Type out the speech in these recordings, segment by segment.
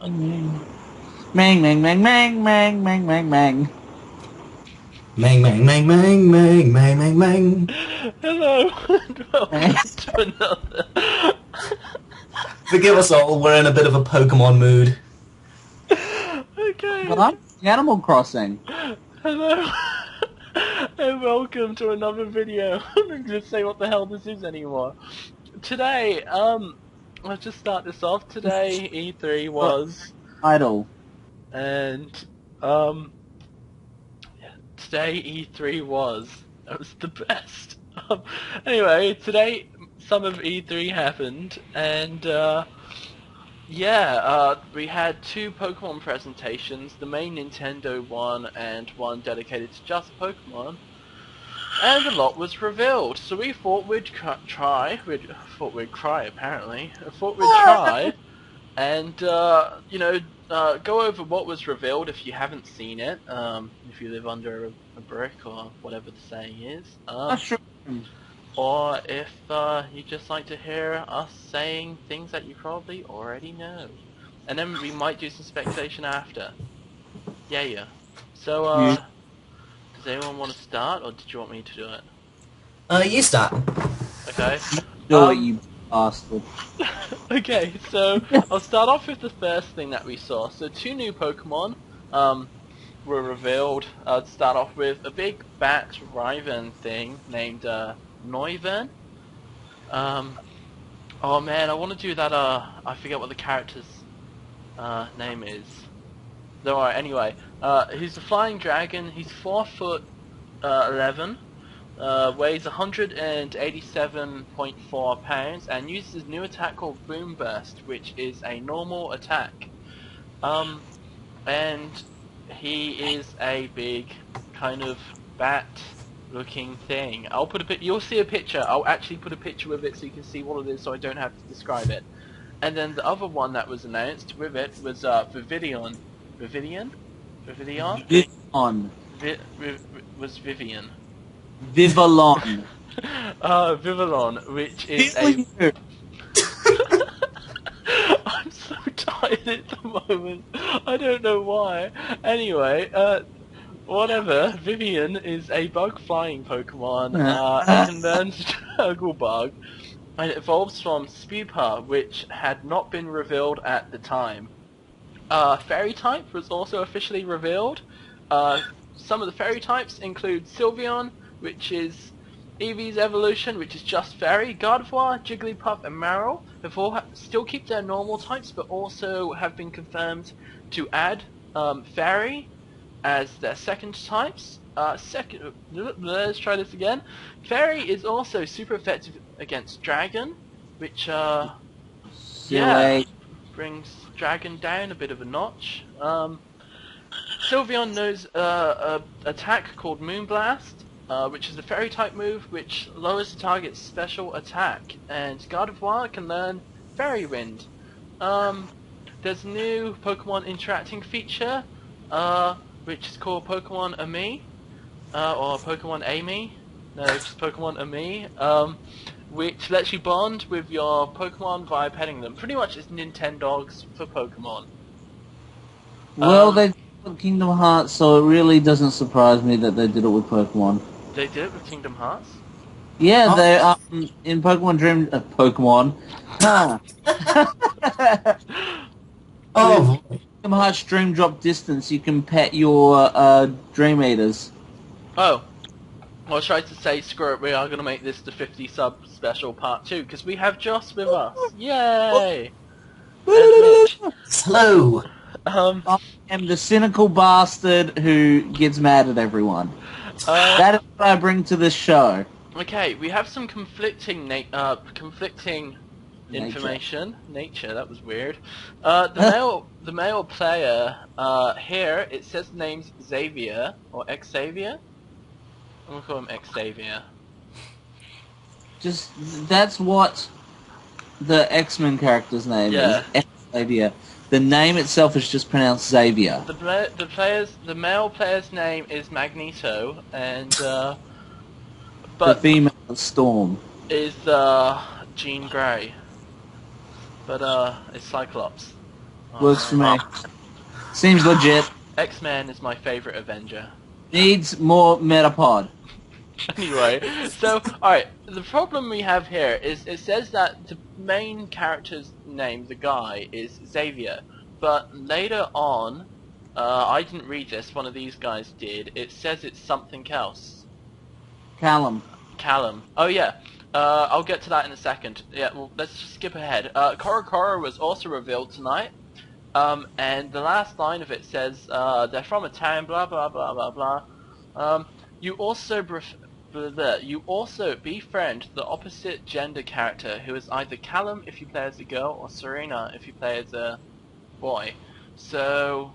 Mang, mang, mang, mang, mang, mang, mang, mang. Mang, mang, mang, mang, mang, mang, mang, mang. Hello and Mang. welcome to another. Forgive us all, we're in a bit of a Pokemon mood. Well, Okay. I'm Animal Crossing. Hello and welcome to another video. I'm not gonna say what the hell this is anymore. Today, let's just start this off. Today, E3 was, Idol. and um, today E3 was. That was the best. Anyway, today some of E3 happened, and yeah, we had two Pokemon presentations, the main Nintendo one and one dedicated to just Pokemon, and a lot was revealed. So we thought we'd thought we'd cry apparently. I thought we'd try and go over what was revealed if you haven't seen it, if you live under a brick or whatever the saying is. Mushroom. Or if you just like to hear us saying things that you probably already know. And then we might do some speculation after. Yeah. So, You does anyone want to start, or did you want me to do it? You start. Okay. do it, you bastard. Okay, so I'll start off with the first thing that we saw. So two new Pokemon were revealed. To start off with a big bat Ryvern thing named Noivern. Oh man, I want to do that, I forget what the character's name is. Alright, anyway, he's a flying dragon, he's 4 foot 11, weighs 187.4 pounds, and uses his new attack called Boom Burst, which is a normal attack. And he is a big, kind of, bat looking thing. You'll see a picture. I'll actually put a picture with it so you can see what it is, so I don't have to describe it. And then the other one that was announced with it was Vividion. Vividion? Vivillon. Was Vivian. Vivillon. Vivillon, which is Really? I'm so tired at the moment. I don't know why. Anyway, whatever. Vivian is a bug flying Pokemon, and learns Struggle Bug, and it evolves from Spewpa, which had not been revealed at the time. Fairy type was also officially revealed. Some of the fairy types include Sylveon, which is Eevee's evolution, which is just fairy. Gardevoir, Jigglypuff, and Marill have all still keep their normal types, but also have been confirmed to add fairy as their second types. Let's try this again. Fairy is also super effective against Dragon, which yeah, Silly. brings Dragon down a bit of a notch. Sylveon knows an attack called Moonblast, which is a fairy type move which lowers the target's special attack, and Gardevoir can learn Fairy Wind. There's a new Pokemon interacting feature, which is called Pokemon Ami, or Pokemon Amy. No, just Pokemon Ami, which lets you bond with your Pokemon via petting them. Pretty much it's Nintendogs for Pokemon. Well, they did it with Kingdom Hearts, so it really doesn't surprise me that they did it with Pokemon. They did it with Kingdom Hearts? Yeah, Oh. they in Pokemon Dream Pokemon. Nah. Oh, Kingdom Hearts Dream Drop Distance, you can pet your Dream Eaters. Oh. I was trying to say, screw it, we are going to make this the 50 sub special part 2, because we have Joss with us. Yay! And Mitch. hello. Um, I am the cynical bastard who gets mad at everyone. That is what I bring to this show. okay, we have some conflicting information. Nature, that was weird. The male player, here, it says the name's Xavier, or Xavier. I'm gonna call him Xavier. Just, that's what the X-Men character's name Yeah. is. Xavier. The name itself is just pronounced Xavier. The male player's name is Magneto, and The but female is Storm. is Jean Grey. But it's Cyclops. Works for no. me. Seems legit. X-Men is my favorite Avenger. Needs more Metapod. Anyway, so, alright, the problem we have here is it says that the main character's name, the guy, is Xavier, but later on, I didn't read this, one of these guys did, it says it's something else. Callum. Callum. Oh yeah, I'll get to that in a second. Yeah, well, let's just skip ahead. CoroCoro was also revealed tonight, and the last line of it says, they're from a town, blah blah blah blah blah. You also befriend the opposite gender character, who is either Callum if you play as a girl, or Serena if you play as a boy. So,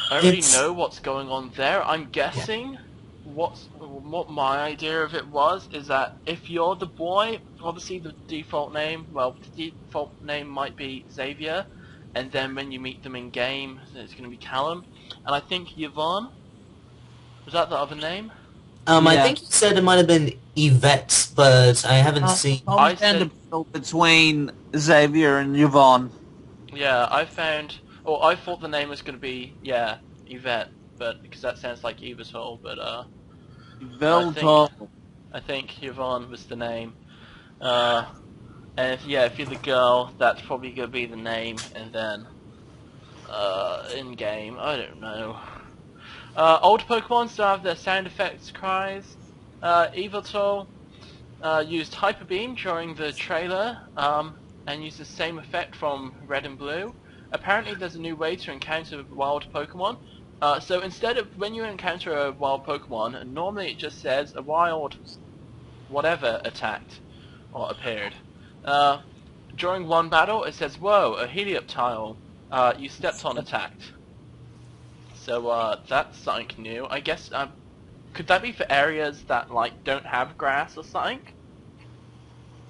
I don't really know what's going on there. I'm guessing what my idea of it was is that if you're the boy, obviously the default name might be Xavier, and then when you meet them in game, it's going to be Callum. And I think Yvonne, was that the other name? I think you said it might have been Yvette, but I haven't seen. I said between Xavier and Yvonne. Yeah, I thought the name was going to be Yvette, but because that sounds like Evatol, but I think Yvonne was the name. And if you're the girl, that's probably going to be the name, and then in game, I don't know. Old Pokemon still have their sound effects cries. Evatol used Hyper Beam during the trailer, and used the same effect from Red and Blue. Apparently there's a new way to encounter wild Pokemon. So instead of when you encounter a wild Pokemon, normally it just says a wild whatever attacked or appeared. During one battle it says, whoa, a Helioptile you stepped on attacked. So that's something new. I guess could that be for areas that like don't have grass or something?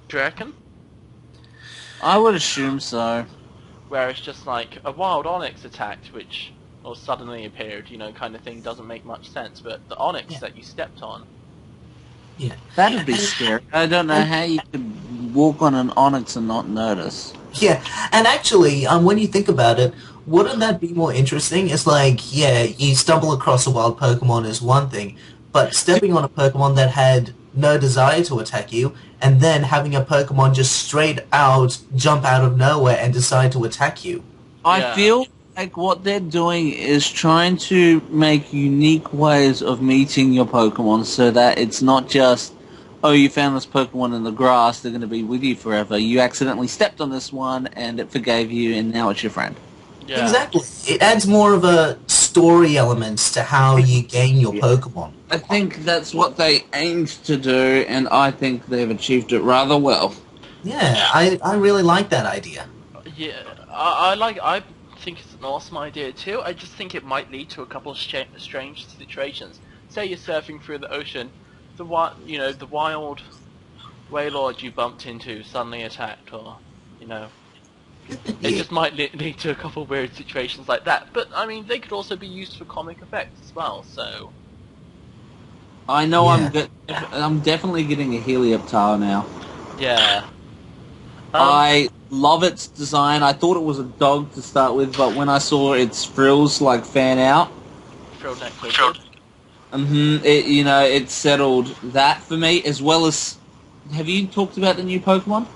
Do you reckon? I would assume so. Where it's just like a wild Onyx attacked, or suddenly appeared, kind of thing, doesn't make much sense. But the Onyx that you stepped on. Yeah. That'd be scary. I don't know how you could walk on an Onyx and not notice. Yeah, and actually, when you think about it, wouldn't that be more interesting? It's like, you stumble across a wild Pokemon is one thing, but stepping on a Pokemon that had no desire to attack you, and then having a Pokemon just straight out jump out of nowhere and decide to attack you. I feel like what they're doing is trying to make unique ways of meeting your Pokemon so that it's not just, oh, you found this Pokemon in the grass, they're going to be with you forever. You accidentally stepped on this one and it forgave you and now it's your friend. Yeah. Exactly. It adds more of a story element to how you gain your Pokemon. I think that's what they aimed to do, and I think they've achieved it rather well. Yeah, I really like that idea. Yeah, I think it's an awesome idea too. I just think it might lead to a couple of strange situations. Say you're surfing through the ocean, the wild Wailord you bumped into suddenly attacked, or it just might lead to a couple of weird situations like that. But I mean, they could also be used for comic effects as well. So I know I'm definitely getting a Helioptile now. Yeah. I love its design. I thought it was a dog to start with, but when I saw its frills like fan out, it settled that for me, as well as. Have you talked about the new Pokemon?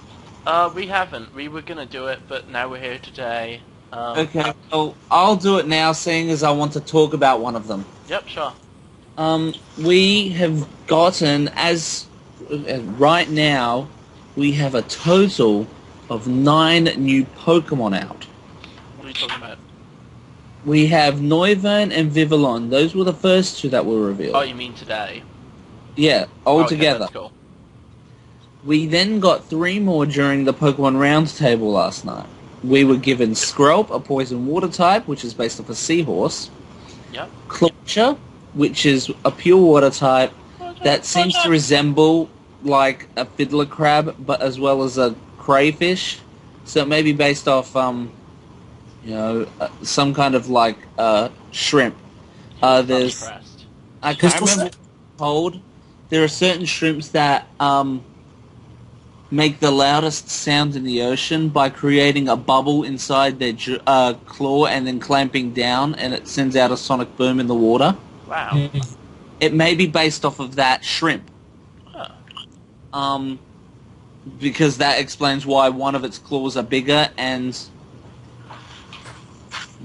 We haven't. We were gonna do it, but now we're here today. Okay, well, I'll do it now, seeing as I want to talk about one of them. Yep, sure. We have gotten, right now, we have a total of 9 new Pokemon out. What are you talking about? We have Noivern and Vivillon. Those were the first 2 that were revealed. Oh, you mean today? Yeah, all together. That's cool. We then got 3 more during the Pokemon Roundtable last night. We were given Skrelp, a poison water type, which is based off a seahorse. Yep. Clawcher, which is a pure water type that seems to resemble like a fiddler crab, but as well as a crayfish. So it may be based off, some kind of like shrimp. There's, I can't remember what it's called. There are certain shrimps that make the loudest sound in the ocean by creating a bubble inside their claw and then clamping down, and it sends out a sonic boom in the water. Wow. It may be based off of that shrimp. Huh. Because that explains why one of its claws are bigger, and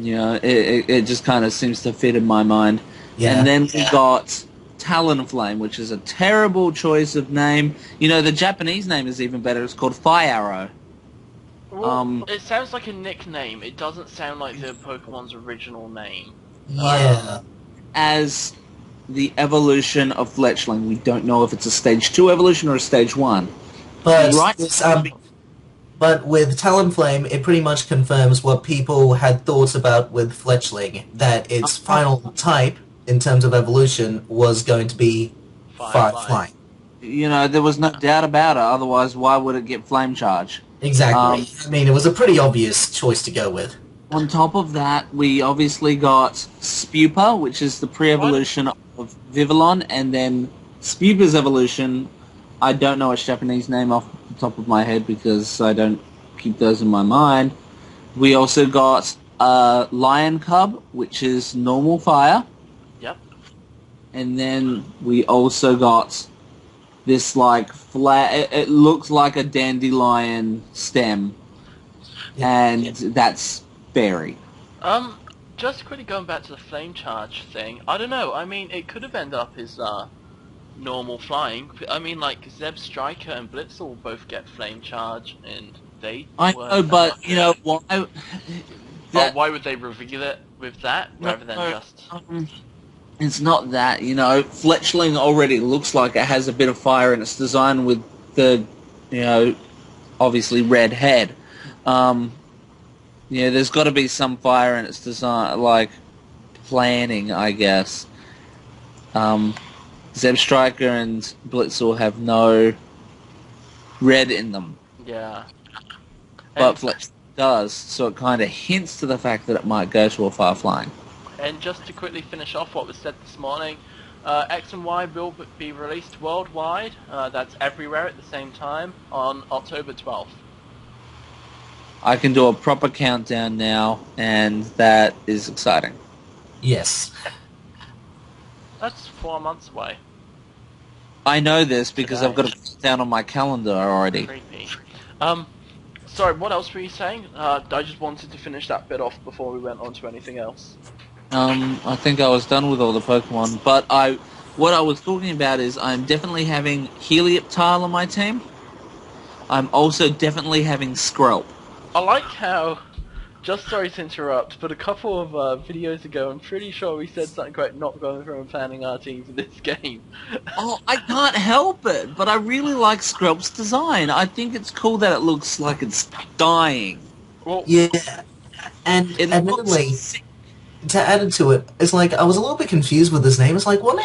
it just kind of seems to fit in my mind. Yeah. And then we got Talonflame, which is a terrible choice of name. The Japanese name is even better. It's called Fire Arrow. Well, it sounds like a nickname. It doesn't sound like the Pokemon's original name. Yeah. As the evolution of Fletchling, we don't know if it's a Stage 2 evolution or a Stage 1. But Right. but with Talonflame, it pretty much confirms what people had thought about with Fletchling, that its final type, in terms of evolution, was going to be flying. There was no doubt about it. Otherwise, why would it get Flame Charge? Exactly. I mean, it was a pretty obvious choice to go with. On top of that, we obviously got Spupa, which is the pre-evolution of Vivillon, and then Spupa's evolution, I don't know its Japanese name off the top of my head because I don't keep those in my mind. We also got Lion Cub, which is normal fire. Yep. And then we also got this, it looks like a dandelion stem. And that's berry. Just quickly going back to the flame charge thing, I don't know, I mean, it could have ended up as, normal flying. I mean, like, Zeb Striker and Blitzel both get flame charge, and they I know, but, why... why would they reveal it with that, rather than just... It's not that, Fletchling already looks like it has a bit of fire in its design with the, obviously red head. There's got to be some fire in its design, planning, I guess. Zeb Striker and Blitzel have no red in them. Yeah. But Fletchling does, so it kind of hints to the fact that it might go to a fire flying. And just to quickly finish off what was said this morning, X and Y will be released worldwide, that's everywhere at the same time, on October 12th. I can do a proper countdown now, and that is exciting. Yes. That's 4 months away. I know this because Today. I've got it down on my calendar already. Creepy. Sorry, what else were you saying? I just wanted to finish that bit off before we went on to anything else. I think I was done with all the Pokemon, but what I was talking about is I'm definitely having Helioptile on my team. I'm also definitely having Skrelp. I like how, just sorry to interrupt, but a couple of videos ago, I'm pretty sure we said something about not going through and planning our team for this game. Oh, I can't help it, but I really like Skrelp's design. I think it's cool that it looks like it's dying. Well, Yeah. And It admittedly, looks to add to it, it's like I was a little bit confused with this name. It's like, what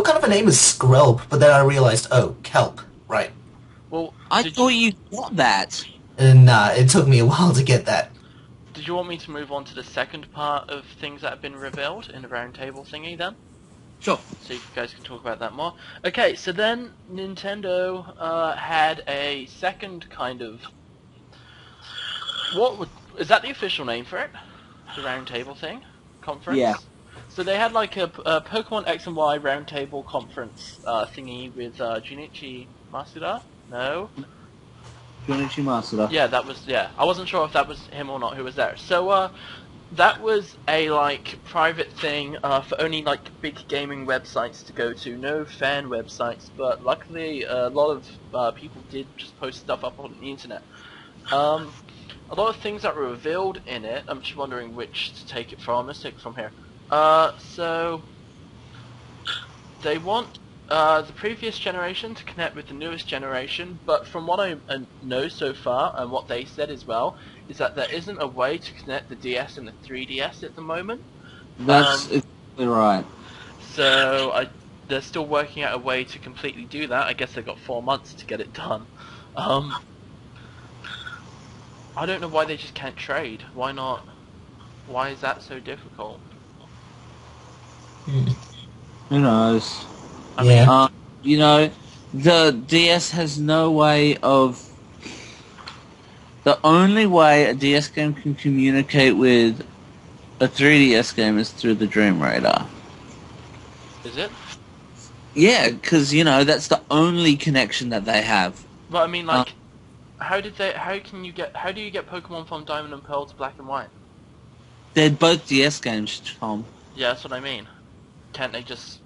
kind of a name is Skrelp? But then I realized, oh, kelp, right? well, I thought you got that. And nah, it took me a while to get that. Did you want me to move on to the second part of things that have been revealed in the round table thingy then? Sure. So you guys can talk about that more. Okay, so then Nintendo had a second kind of... Is that the official name for it? The round table thing? Conference? Yeah. So they had like a Pokemon X and Y round table conference thingy with Junichi Masuda? No? Junichi Masuda. Yeah, that was, yeah. I wasn't sure if that was him or not who was there. So, that was a, private thing for only, big gaming websites to go to. No fan websites, but luckily a lot of people did just post stuff up on the internet. A lot of things that were revealed in it, I'm just wondering which to take it from. Let's take it from here. So, they want the previous generation to connect with the newest generation, but from what I know so far, and what they said as well, is that there isn't a way to connect the DS and the 3DS at the moment. That's exactly right. So they're still working out a way to completely do that. I guess they've got 4 months to get it done. I don't know why they just can't trade. Why not? Why is that so difficult? Who knows? Yeah. The DS has no way of The only way a DS game can communicate with a 3DS game is through the Dream Radar. Is it? Yeah, because, that's the only connection that they have. But I mean, like, how do you get Pokemon from Diamond and Pearl to Black and White? They're both DS games, Tom. Yeah, that's what I mean. Can't they just...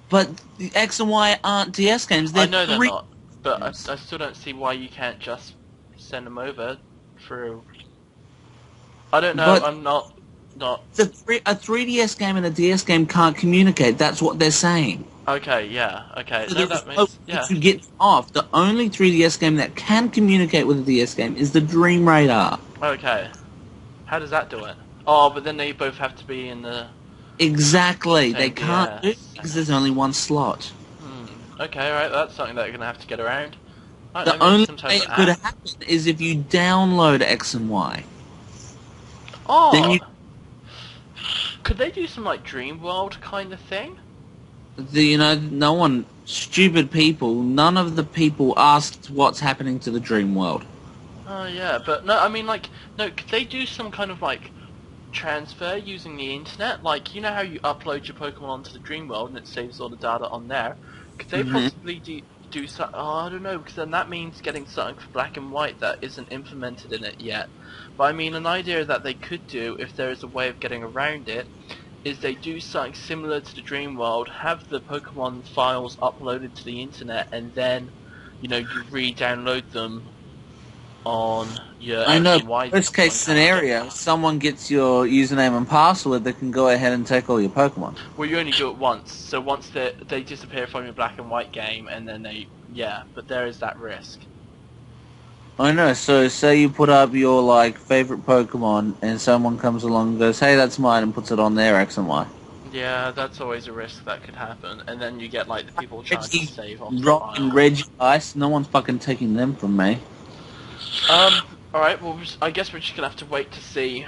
But the X and Y aren't DS games. I know they're not, but I still don't see why you can't just send them over through... I don't know, but I'm not... A 3DS game and a DS game can't communicate. That's what they're saying. Okay, yeah, okay. So no, that makes... Yeah. To get off, the only 3DS game that can communicate with a DS game is the Dream Radar. Okay. How does that do it? Oh, but then they both have to be in the... Exactly. They can't do it because there's only one slot. Okay, alright, that's something that you're going to have to get around. The only way it could happen is if you download X and Y. Oh! Then could they do some, like, Dream World kind of thing? No one... Stupid people, none of the people asked what's happening to the Dream World. Oh, yeah, but no, I mean, like, no, could they do some kind of, like, transfer using the internet? Like, you know how you upload your Pokemon onto the Dream World and it saves all the data on there? Could they possibly do something? Oh, I don't know, because then that means getting something for Black and White that isn't implemented in it yet. But I mean, an idea that they could do, if there is a way of getting around it, is they do something similar to the Dream World, have the Pokemon files uploaded to the internet, and then, you re-download them on your worst case scenario, someone gets your username and password, they can go ahead and take all your Pokemon. Well, you only do it once, so once they disappear from your Black and White game, and then but there is that risk. I know, so say you put up your, favourite Pokemon, and someone comes along and goes, hey, that's mine, and puts it on their X and Y. Yeah, that's always a risk that could happen, and then you get, the people trying to save off Rock and Regice, no one's fucking taking them from me. Alright, well, I guess we're just gonna have to wait to see,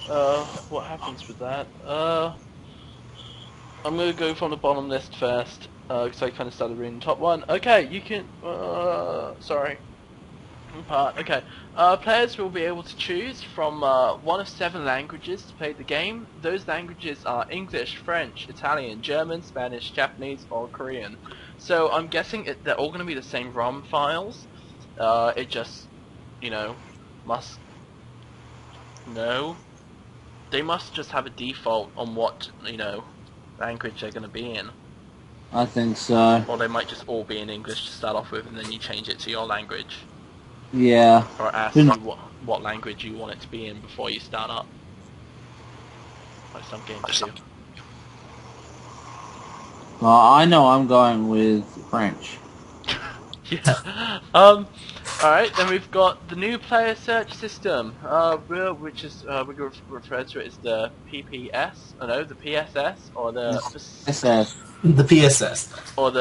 what happens with that. I'm gonna go from the bottom list first, because I kind of started reading the top one. Okay, you can, sorry. Okay, players will be able to choose from, one of 7 languages to play the game. Those languages are English, French, Italian, German, Spanish, Japanese, or Korean. So I'm guessing they're all gonna be the same ROM files. It just, must... No. They must just have a default on what, language they're going to be in. I think so. Or they might just all be in English to start off with, and then you change it to your language. Yeah. Or ask you what language you want it to be in before you start up. Like some games do. Well, I know I'm going with French. Yeah. Alright, then we've got the new player search system, which is, we refer to it as the PPS, the PSS, or the PSS. The PSS. Or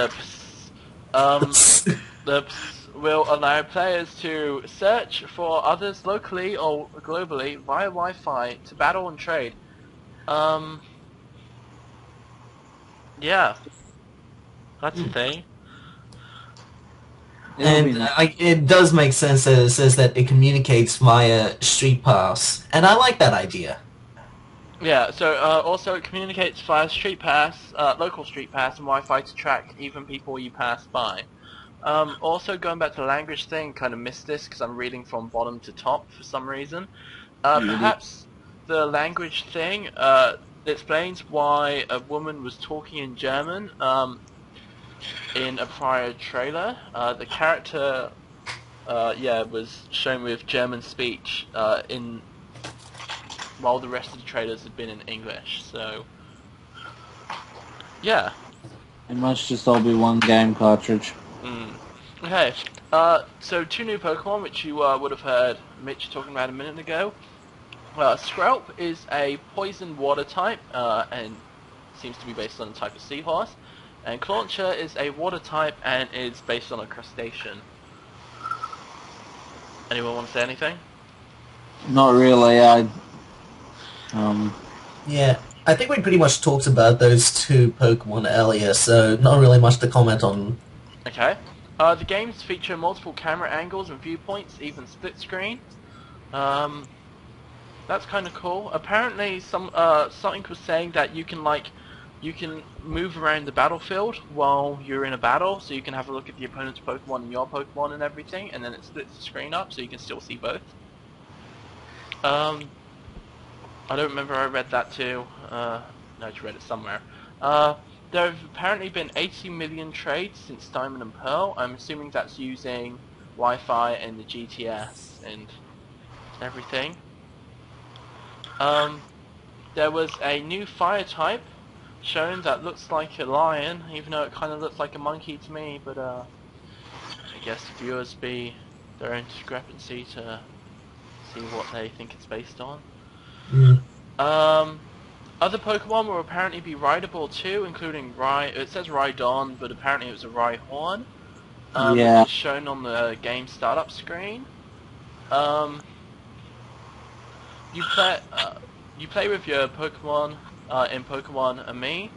will allow players to search for others locally or globally via Wi-Fi to battle and trade. Yeah. That's the thing. And it does make sense that it says that it communicates via Street Pass, and I like that idea. Yeah, so also it communicates via Street Pass, local Street Pass, and Wi-Fi to track even people you pass by. Also, going back to the language thing, kind of missed this because I'm reading from bottom to top for some reason. Perhaps the language thing explains why a woman was talking in German. In a prior trailer, the character, was shown with German speech while the rest of the trailers had been in English. So, yeah. It must just all be one game cartridge. Okay. So 2 new Pokemon, which you would have heard Mitch talking about a minute ago. Skrelp is a poison water type, and seems to be based on the type of seahorse. And Clauncher is a water type and is based on a crustacean. Anyone want to say anything? Not really. Yeah, I think we pretty much talked about those 2 Pokemon earlier, so not really much to comment on. Okay. The games feature multiple camera angles and viewpoints, even split screen. That's kind of cool. Apparently, something was saying that you can move around the battlefield while you're in a battle, so you can have a look at the opponent's Pokemon and your Pokemon and everything, and then it splits the screen up, so you can still see both. I don't remember. I read that too. No, I just read it somewhere. There have apparently been 80 million trades since Diamond and Pearl. I'm assuming that's using Wi-Fi and the GTS and everything. There was a new fire type shown that looks like a lion, even though it kind of looks like a monkey to me, but I guess the viewers be their own discrepancy to see what they think it's based on. Other Pokemon will apparently be rideable too, including it says Rhydon, but apparently it was a Rhyhorn, Yeah. which is shown on the game startup screen. You play with your Pokemon in Pokemon and Me,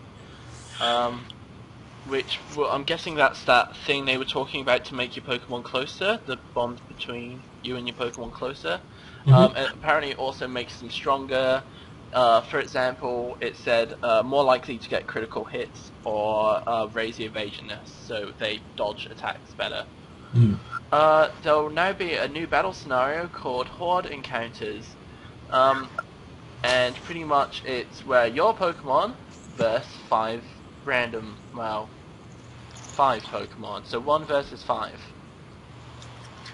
which I'm guessing that's that thing they were talking about to make your Pokemon closer, the bond between you and your Pokemon closer. And apparently it also makes them stronger. For example, it said more likely to get critical hits or raise the evasionness, so they dodge attacks better. There will now be a new battle scenario called Horde Encounters. And pretty much it's where your Pokemon versus 5 Pokemon. So 1 versus 5.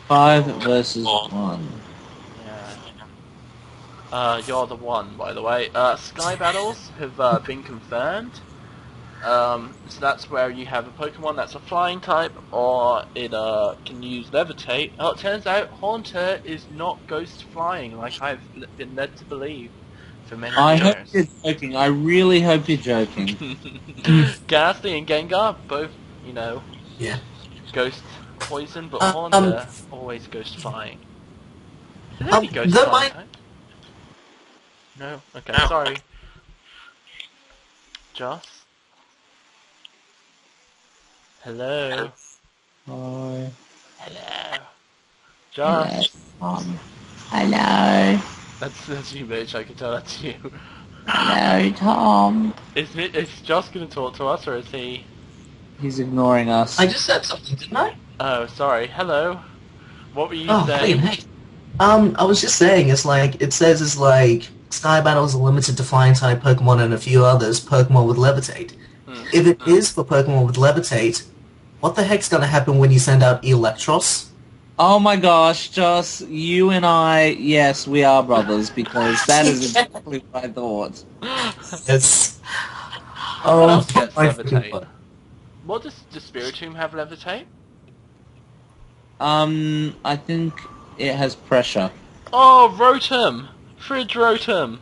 5 versus 1. Yeah. You're the 1, by the way. Sky battles have been confirmed. So that's where you have a Pokemon that's a flying type, or it can use Levitate. Oh, it turns out Haunter is not ghost flying, like I've been led to believe for many I years. hope you're joking. I really hope you're joking. Ghastly and Gengar, both, Yeah. ghost poison, but Haunter always ghost flying. Is there any ghost that flying might- type? No? Okay, sorry. Joss? Hello? Hi. Hello? Josh? Hello. That's you, bitch, I can tell that's you. Hello, Tom. Is Josh gonna talk to us, or is he... He's ignoring us. I just said something, didn't I? Oh, sorry. Hello? What were you Oh, saying? hey. I was just saying, it says Sky Battles are limited to flying type Pokemon and a few others, Pokemon with Levitate. If it is for Pokemon with Levitate, what the heck's gonna happen when you send out Electros? Oh my gosh, Joss, you and I, yes, we are brothers, because that is exactly what I thought. It's... What else Oh, gets my Levitate? freaking God. What does Spiritomb have Levitate? I think it has pressure. Oh, Rotom! Fridge Rotom!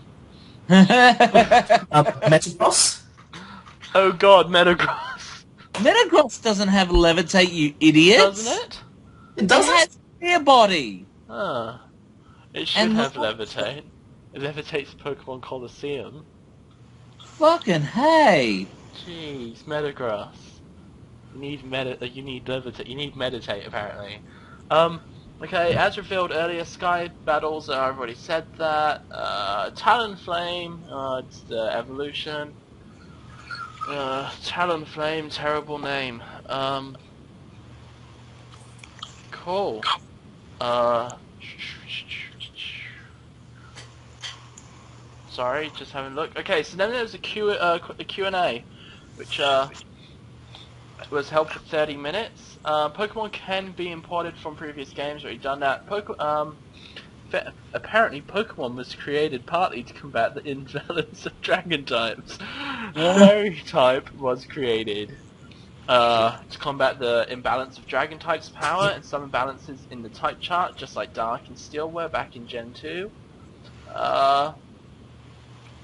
Metagross? Oh god, Metagross! Metagross doesn't have levitate, you idiot. Doesn't it? It It doesn't? has air body. Ah. It should And have look- Levitate. It levitates Pokemon Colosseum. Fucking hey. Jeez, Metagross. You need Levitate. You need Meditate, apparently. Okay, as revealed earlier, Sky Battles, I've already said that. Talonflame, it's the evolution. Talonflame, terrible name. Cool. Sorry, just having a look. Okay, so then there's a Q&A, which was held for 30 minutes. Pokemon can be imported from previous games, already done that. Apparently Pokemon was created partly to combat the imbalance of dragon types. Fairy type was created to combat the imbalance of dragon types power and some imbalances in the type chart, just like Dark and Steel were back in Gen 2.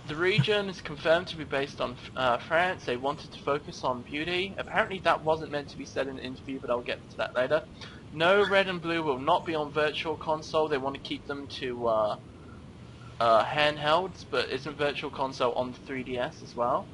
The region is confirmed to be based on France. They wanted to focus on beauty. Apparently that wasn't meant to be said in the interview, but I'll get to that later. No, Red and Blue will not be on Virtual Console. They want to keep them to handhelds, but isn't Virtual Console on the 3DS as well?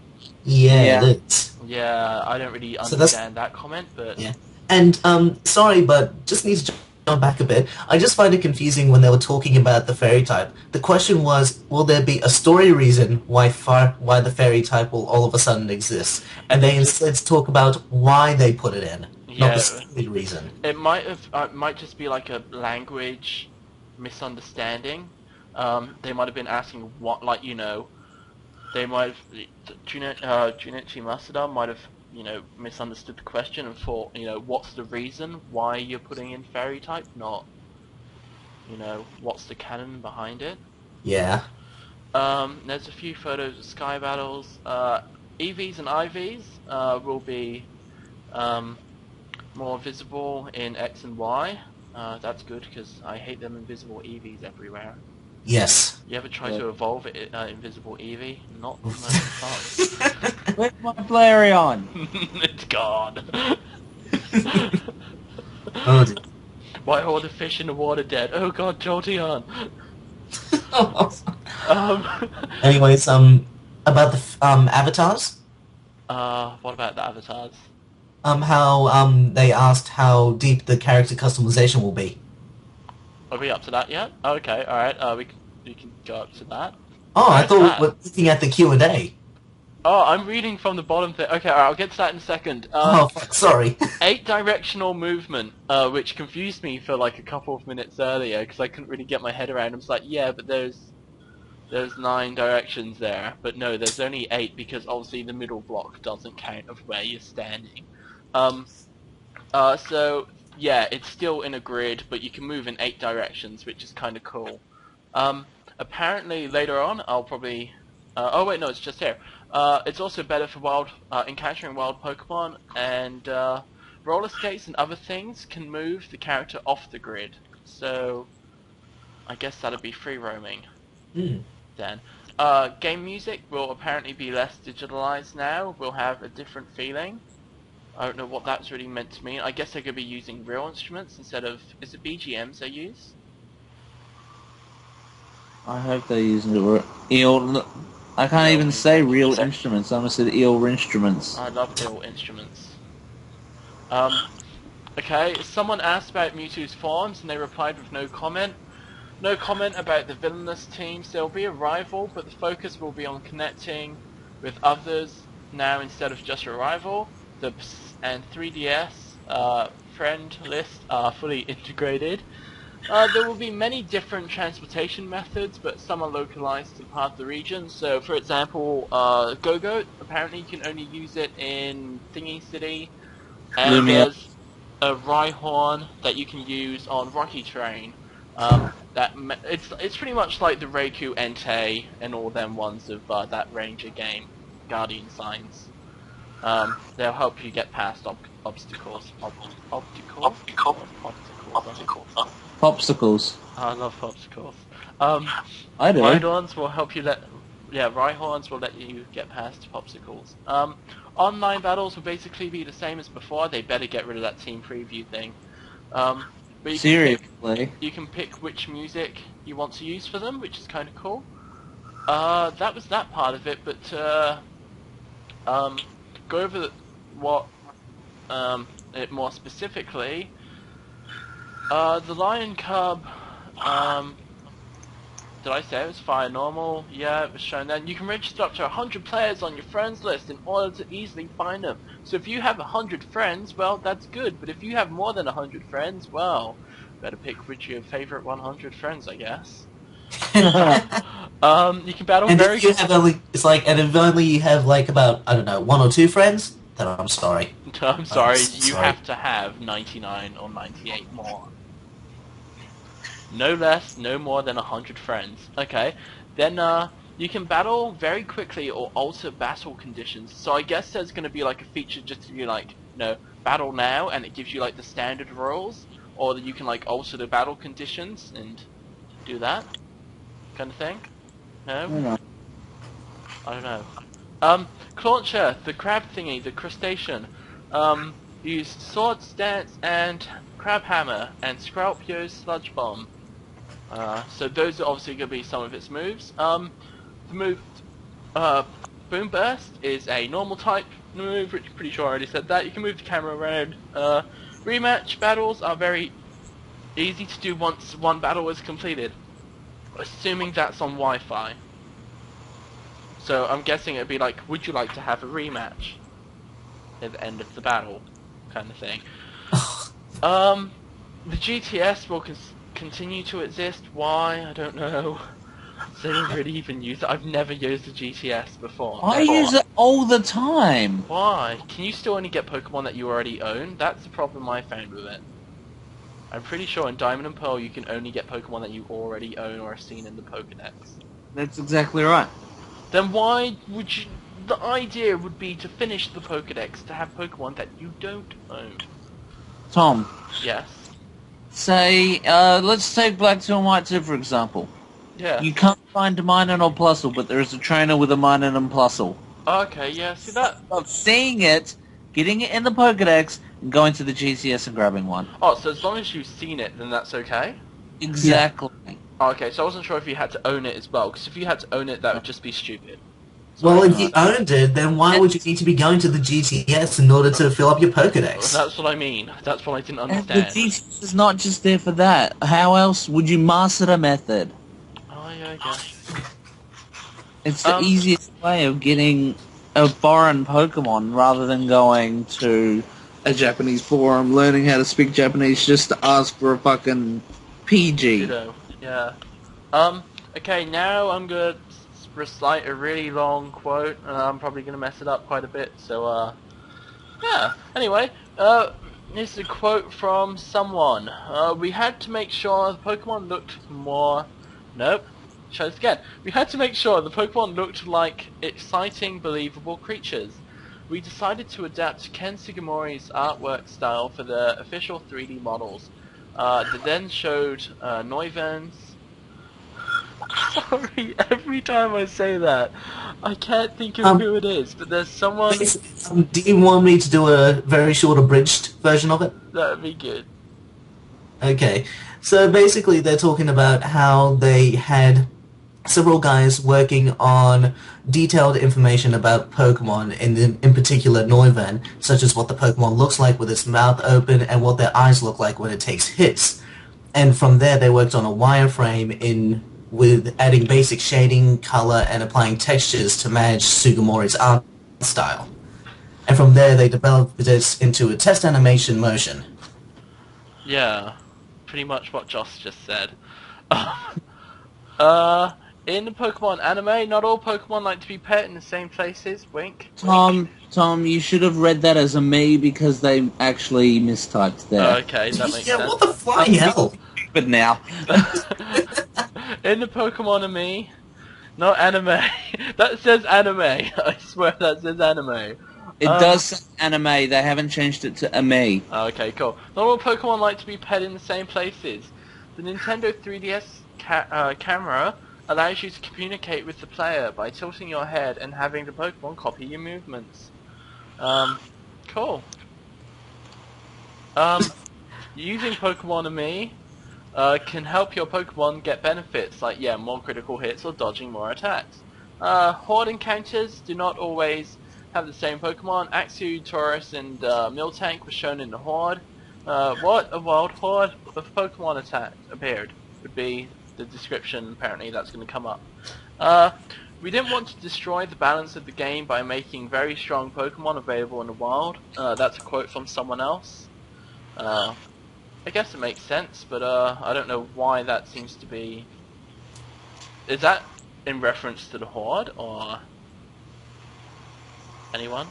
Yeah, Yeah. it is. Yeah, I don't really So that's- understand that comment, but... Yeah. And sorry, but just need to jump back a bit. I just find it confusing when they were talking about the fairy type. The question was, will there be a story reason why the fairy type will all of a sudden exist? And they instead talk about why they put it in, not the Yeah, story reason. it might just be like a language misunderstanding. They might have been asking what, like, they might have, Junichi Masuda might have, misunderstood the question and thought, what's the reason why you're putting in fairy type, not, what's the canon behind it. Yeah. There's a few photos of sky battles. EVs and IVs will be more visible in X and Y. That's good because I hate them invisible EVs everywhere. Yes. You ever try to evolve it, invisible EV? Not the most fun. Where's my Flareon? It's gone. Oh, dear. Why are all the fish in the water dead? Oh god, Jolteon! Anyways, about the avatars. What about the avatars? How they asked how deep the character customization will be. Are we up to that yet? Okay, alright, we can go up to that. Oh, I Where's thought that? we were looking at the Q&A. Oh, I'm reading from the bottom thing. Okay, alright, I'll get to that in a second. Oh, fuck, sorry. 8-directional movement, which confused me for like a couple of minutes earlier, because I couldn't really get my head around. I was like, yeah, but there's 9 directions there. But no, there's only 8, because obviously the middle block doesn't count of where you're standing. So, yeah, it's still in a grid, but you can move in 8 directions, which is kind of cool. Apparently, later on, I'll probably... oh wait, no, it's just here. It's also better for encountering wild Pokemon, and roller skates and other things can move the character off the grid. So, I guess that'll be free roaming. Then. Game music will apparently be less digitalized now. Will have a different feeling. I don't know what that's really meant to mean. I guess they're going to be using real instruments instead of... Is it BGMs they use? I hope they're using the eel. I can't even say real instruments. I'm gonna say eel instruments. I love real instruments. Okay, someone asked about Mewtwo's forms and they replied with no comment. No comment about the villainous teams. There will be a rival, but the focus will be on connecting with others now instead of just your rival. The PS and 3DS friend list are fully integrated. There will be many different transportation methods, but some are localized to part of the region. So, for example, Go-Goat, apparently you can only use it in Thingy City. And Lumia. there's a Rhyhorn that you can use on Rocky Terrain. It's pretty much like the Reiku Entei and all them ones of that Ranger game, Guardian Signs. They'll help you get past obstacles. Obstacles? Popsicles. I love popsicles. I do. Rhydons will help you Rhyhorns will let you get past popsicles. Online battles will basically be the same as before. They better get rid of that team preview thing. But you can pick which music you want to use for them, which is kind of cool. That was that part of it, but go over it more specifically. The Lion Cub, did I say it was fire normal? Yeah, it was shown then. You can register up to 100 players on your friends list in order to easily find them. So if you have 100 friends, well, that's good. But if you have more than 100 friends, well, better pick which your favorite 100 friends, I guess. You can battle and very... if you have only, it's like, and if only you have like about, I don't know, 1 or 2 friends, then I'm sorry. I'm sorry, you have to have 99 or 98 more. No less, no more than 100 friends. Okay, then you can battle very quickly or alter battle conditions. So I guess there's going to be like a feature just to be like, battle now, and it gives you like the standard rules, or you can like alter the battle conditions and do that kind of thing. No? I don't know. Clauncher, the crab thingy, the crustacean. Use sword stance and crab hammer and Scorpio's sludge bomb. So those are obviously going to be some of its moves. The move Boom Burst is a normal type move, which I'm pretty sure I already said that. You can move the camera around. Rematch battles are very easy to do once one battle is completed, assuming that's on Wi-Fi. So I'm guessing it'd be like, would you like to have a rematch at the end of the battle, kind of thing. The GTS will continue to exist. Why? I don't know. Does anyone really even use it? I've never used the GTS before. I use it all the time. Why? Can you still only get Pokemon that you already own? That's the problem I found with it. I'm pretty sure in Diamond and Pearl you can only get Pokemon that you already own or have seen in the Pokedex. That's exactly right. Then why would you... The idea would be to finish the Pokedex to have Pokemon that you don't own. Tom. Yes? Say, let's take Black 2 and White 2 for example. Yeah. You can't find a Minun or Plusle, but there is a trainer with a Minun and Plusle. Okay, yeah, see that... Of seeing it, getting it in the Pokedex, and going to the GCS and grabbing one. Oh, so as long as you've seen it, then that's okay? Exactly. Yeah. Okay, so I wasn't sure if you had to own it as well, because if you had to own it, that would just be stupid. Well, if you owned it, then why would you need to be going to the GTS in order to fill up your Pokedex? That's what I mean. That's what I didn't And understand. the GCS is not just there for that. How else would you master a method? Oh, yeah, I guess. It's the easiest way of getting a foreign Pokemon rather than going to a Japanese forum, learning how to speak Japanese just to ask for a fucking PG. You know, yeah. Okay, now I'm gonna recite a really long quote, and I'm probably gonna mess it up quite a bit, so, yeah. Anyway, this is a quote from someone. We had to make sure the Pokemon looked more... Nope. Try this again. We had to make sure the Pokemon looked like exciting, believable creatures. We decided to adapt Ken Sugimori's artwork style for the official 3D models. They then showed Noivern's... Sorry, every time I say that, I can't think of who it is, but there's someone... Do you want me to do a very short abridged version of it? That'd be good. Okay, so basically they're talking about how they had several guys working on detailed information about Pokemon, in particular Noivern, such as what the Pokemon looks like with its mouth open and what their eyes look like when it takes hits. And from there they worked on a wireframe with adding basic shading, color, and applying textures to match Sugimori's art style. And from there they developed this into a test animation motion. Yeah, pretty much what Joss just said. In the Pokemon anime, not all Pokemon like to be pet in the same places. Wink. Tom, you should have read that as a me because they actually mistyped there. Okay, that makes Yeah, sense. what the flying hell? But now. In the Pokemon anime, not anime. That says anime. I swear that says anime. It does say anime, they haven't changed it to a me. Okay, cool. Not all Pokemon like to be pet in the same places. The Nintendo 3DS camera allows you to communicate with the player by tilting your head and having the Pokemon copy your movements. Cool. Using Pokemon Me can help your Pokemon get benefits like, yeah, more critical hits or dodging more attacks. Horde encounters do not always have the same Pokemon. Axew, Taurus, and Miltank were shown in the Horde. What a wild horde of Pokemon attacked appeared would be the description, apparently, that's going to come up. We didn't want to destroy the balance of the game by making very strong Pokemon available in the wild. That's a quote from someone else. I guess it makes sense, but I don't know why that seems to be... Is that in reference to the Horde, or... Anyone?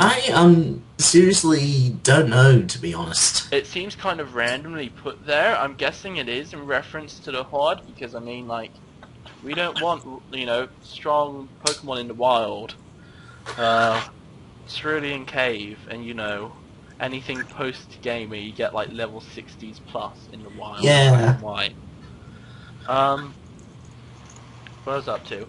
I seriously don't know, to be honest. It seems kind of randomly put there. I'm guessing it is in reference to the Horde, because I mean, like, we don't want, you know, strong Pokemon in the wild. Cerulean Cave, and you know, anything post-game where you get like level 60s plus in the wild. Yeah. White. What was I up to?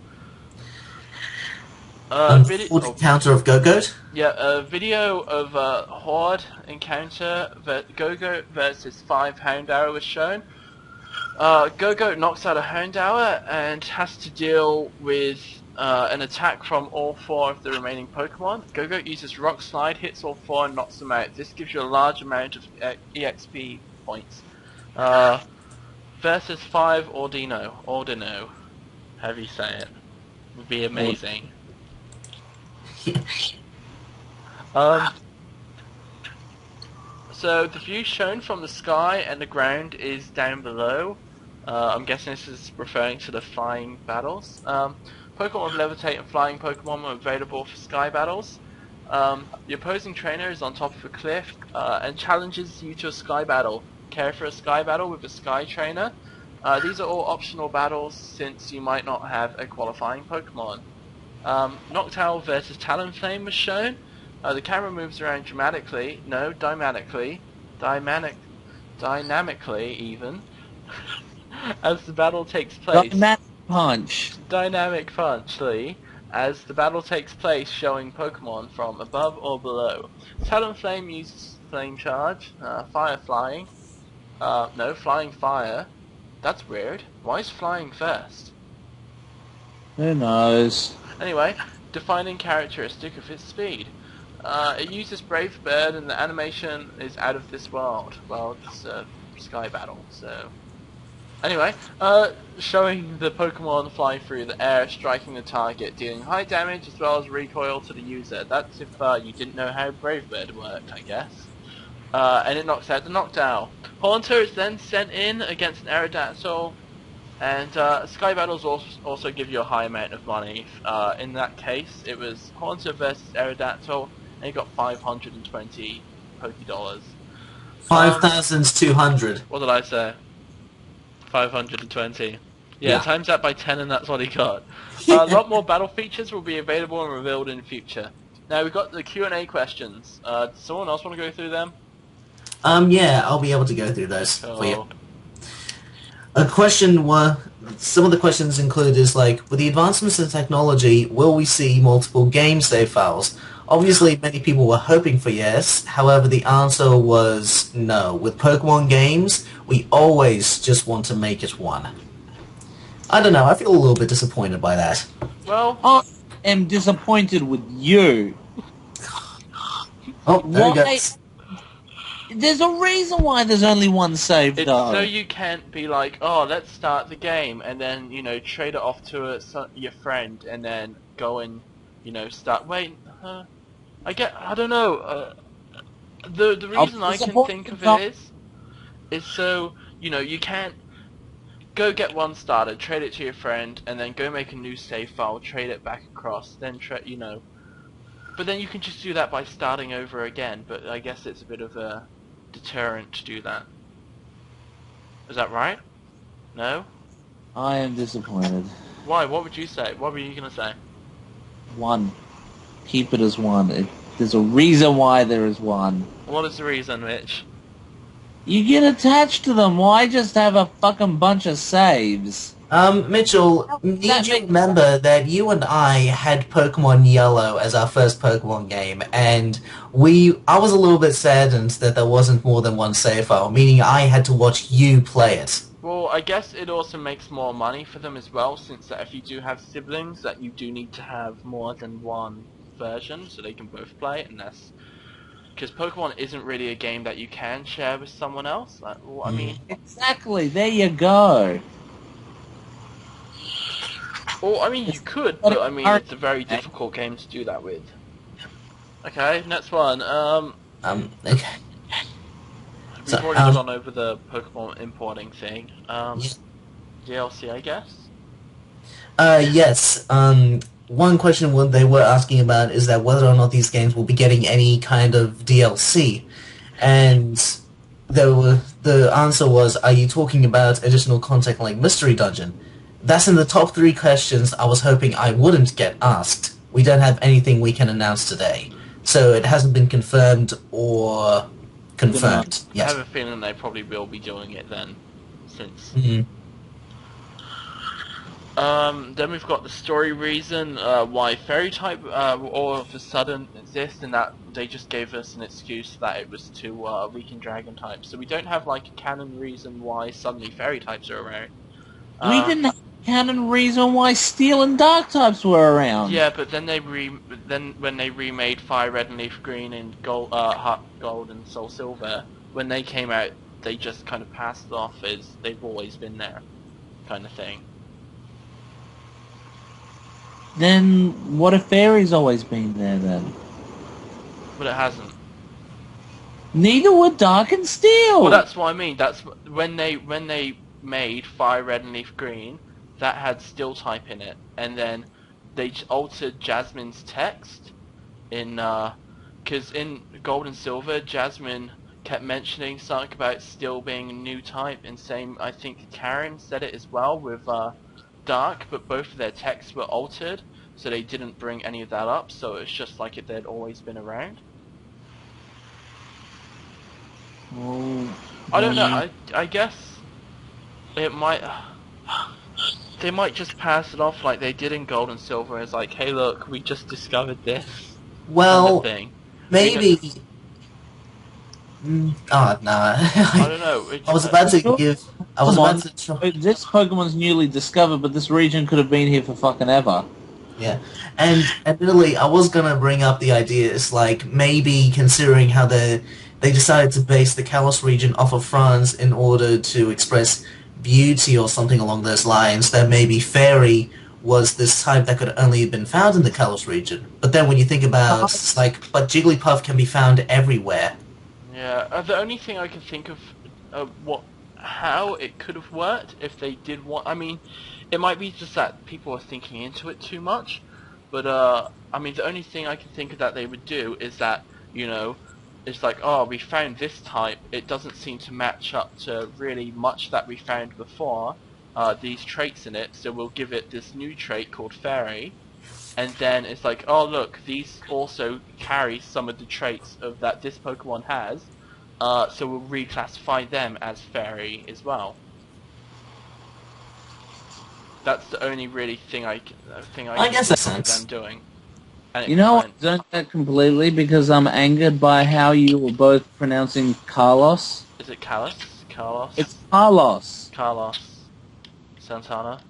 Encounter of Go-Goat? Yeah, a video of a Horde encounter that Go-Goat versus 5 Houndour was shown. Go-Goat knocks out a Houndour and has to deal with an attack from all 4 of the remaining Pokemon. Go-Go uses Rock Slide, hits all 4 and knocks them out. This gives you a large amount of EXP points. Versus 5 Ordino, however you say it, would be amazing. So the view shown from the sky and the ground is down below. I'm guessing this is referring to the flying battles. Pokemon with Levitate and Flying Pokemon are available for Sky Battles. The opposing trainer is on top of a cliff and challenges you to a Sky Battle. Care for a Sky Battle with a Sky Trainer. These are all optional battles since you might not have a qualifying Pokemon. Noctowl versus Talonflame was shown. The camera moves around dynamically even, as the battle takes place. Dynamic punch, as the battle takes place, showing Pokemon from above or below. Talonflame uses Flame Charge, Flying. No, Flying Fire. That's weird. Why is Flying first? Who knows? Anyway, defining characteristic of its speed. It uses Brave Bird, and the animation is out of this world. Well, it's a Sky Battle, so... Anyway, showing the Pokemon flying through the air, striking the target, dealing high damage as well as recoil to the user. That's if you didn't know how Brave Bird worked, I guess. And it knocks out the Noctowl. Haunter is then sent in against an Aerodactyl, and Sky Battles also give you a high amount of money. In that case, it was Haunter versus Aerodactyl, and you got 520 Pokédollars. 5,200. What did I say? 520. Yeah, times that by 10 and that's what he got. A lot more battle features will be available and revealed in the future. Now we've got the Q&A questions. Does someone else want to go through them? Yeah, I'll be able to go through those for you. Some of the questions include is like, with the advancements in technology, will we see multiple game save files? Obviously, many people were hoping for yes, however the answer was no. With Pokemon games, we always just want to make it one. I don't know, I feel a little bit disappointed by that. Well, I am disappointed with you. Oh, there he goes. There's a reason why there's only one save, it's though. so you can't be like, oh, let's start the game, and then, you know, trade it off to your friend, and then go and, you know, start... Wait, I don't know. The reason I can think of it is so, you know, you can't go get one started, trade it to your friend, and then go make a new save file, trade it back across, then you know. But then you can just do that by starting over again, but I guess it's a bit of a deterrent to do that. Is that right? No? I am disappointed. Why? What would you say? What were you going to say? One. Keep it as one. There's a reason why there is one. What is the reason, Mitch? You get attached to them. Why just have a fucking bunch of saves? Mitchell, need you remember that you and I had Pokemon Yellow as our first Pokemon game, and I was a little bit saddened that there wasn't more than one save file, meaning I had to watch you play it. Well, I guess it also makes more money for them as well, since that if you do have siblings, that you do need to have more than one version, so they can both play it, and that's... Because Pokemon isn't really a game that you can share with someone else. Like, well, I mean... Exactly, there you go. Well, I mean, you could, but I mean, it's a very difficult game to do that with. Okay, next one. Okay. We've already gone over the Pokemon importing thing. DLC, I guess? Yes. One question they were asking about is that whether or not these games will be getting any kind of DLC. And the answer was, are you talking about additional content like Mystery Dungeon? That's in the top 3 questions I was hoping I wouldn't get asked. We don't have anything we can announce today. So it hasn't been confirmed or confirmed yet. I have a feeling they probably will be doing it then, since... Then we've got the story reason why Fairy type all of a sudden exists, and that they just gave us an excuse that it was to weaken Dragon types. So we don't have like a canon reason why suddenly Fairy types are around. We didn't have canon reason why Steel and Dark types were around. Yeah, but then when they remade Fire Red and Leaf Green and Heart Gold and Soul Silver, when they came out, they just kind of passed it off as they've always been there, kind of thing. Then what if Fairy's always been there then? But it hasn't. Neither were Dark and Steel. Well, that's what I mean. That's when they made Fire Red and Leaf Green, that had Steel type in it, and then they altered Jasmine's text in because in Gold and Silver, Jasmine kept mentioning something about Steel being a new type, and same I think Karen said it as well with Dark, but both of their texts were altered, so they didn't bring any of that up. So it's just like if they'd always been around. Oh, I don't know. I guess it might. They might just pass it off like they did in Gold and Silver as like, hey, look, we just discovered this. Well, kind of thing. maybe. Oh no! I don't know. I was about to give. I was about to. This Pokemon's newly discovered, but this region could have been here for fucking ever. Yeah, and admittedly, I was gonna bring up the idea. It's like maybe considering how they decided to base the Kalos region off of France in order to express beauty or something along those lines, that maybe Fairy was this type that could only have been found in the Kalos region. But then when you think about it, it's like, but Jigglypuff can be found everywhere. Yeah, the only thing I can think of how it could have worked if they did want. I mean, it might be just that people are thinking into it too much. But I mean, the only thing I can think of that they would do is that, you know, it's like, oh, we found this type. It doesn't seem to match up to really much that we found before. These traits in it, so we'll give it this new trait called Fairy. And then it's like, oh look, these also carry some of the traits of that this Pokemon has. So we'll reclassify them as Fairy as well. That's the only really thing I guess that's think of sense. them doing. You know, I don't get completely because I'm angered by how you were both pronouncing Carlos. Is it Carlos? Carlos? It's Carlos. Carlos Santana.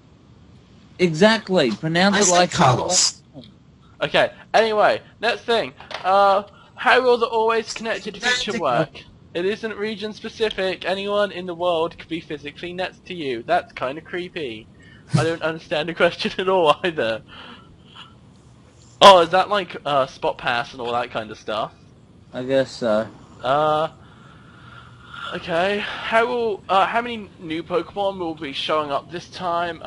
Exactly. Pronounce it like Carlos. Okay, anyway, next thing. How will the always connected feature work? It isn't region specific. Anyone in the world could be physically next to you. That's kind of creepy. I don't understand the question at all either. Oh, is that like Spot Pass and all that kind of stuff? I guess so. Okay. How many new Pokemon will be showing up this time?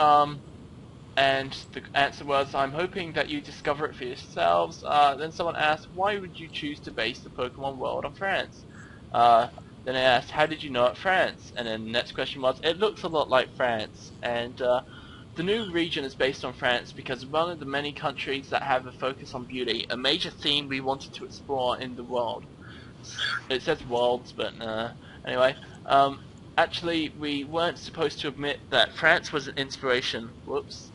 And the answer was, I'm hoping that you discover it for yourselves. Then someone asked, why would you choose to base the Pokemon world on France? Then I asked, how did you know it France? And then the next question was, it looks a lot like France. And the new region is based on France because one of the many countries that have a focus on beauty, a major theme we wanted to explore in the world. It says worlds, but anyway. Actually, we weren't supposed to admit that France was an inspiration. Whoops.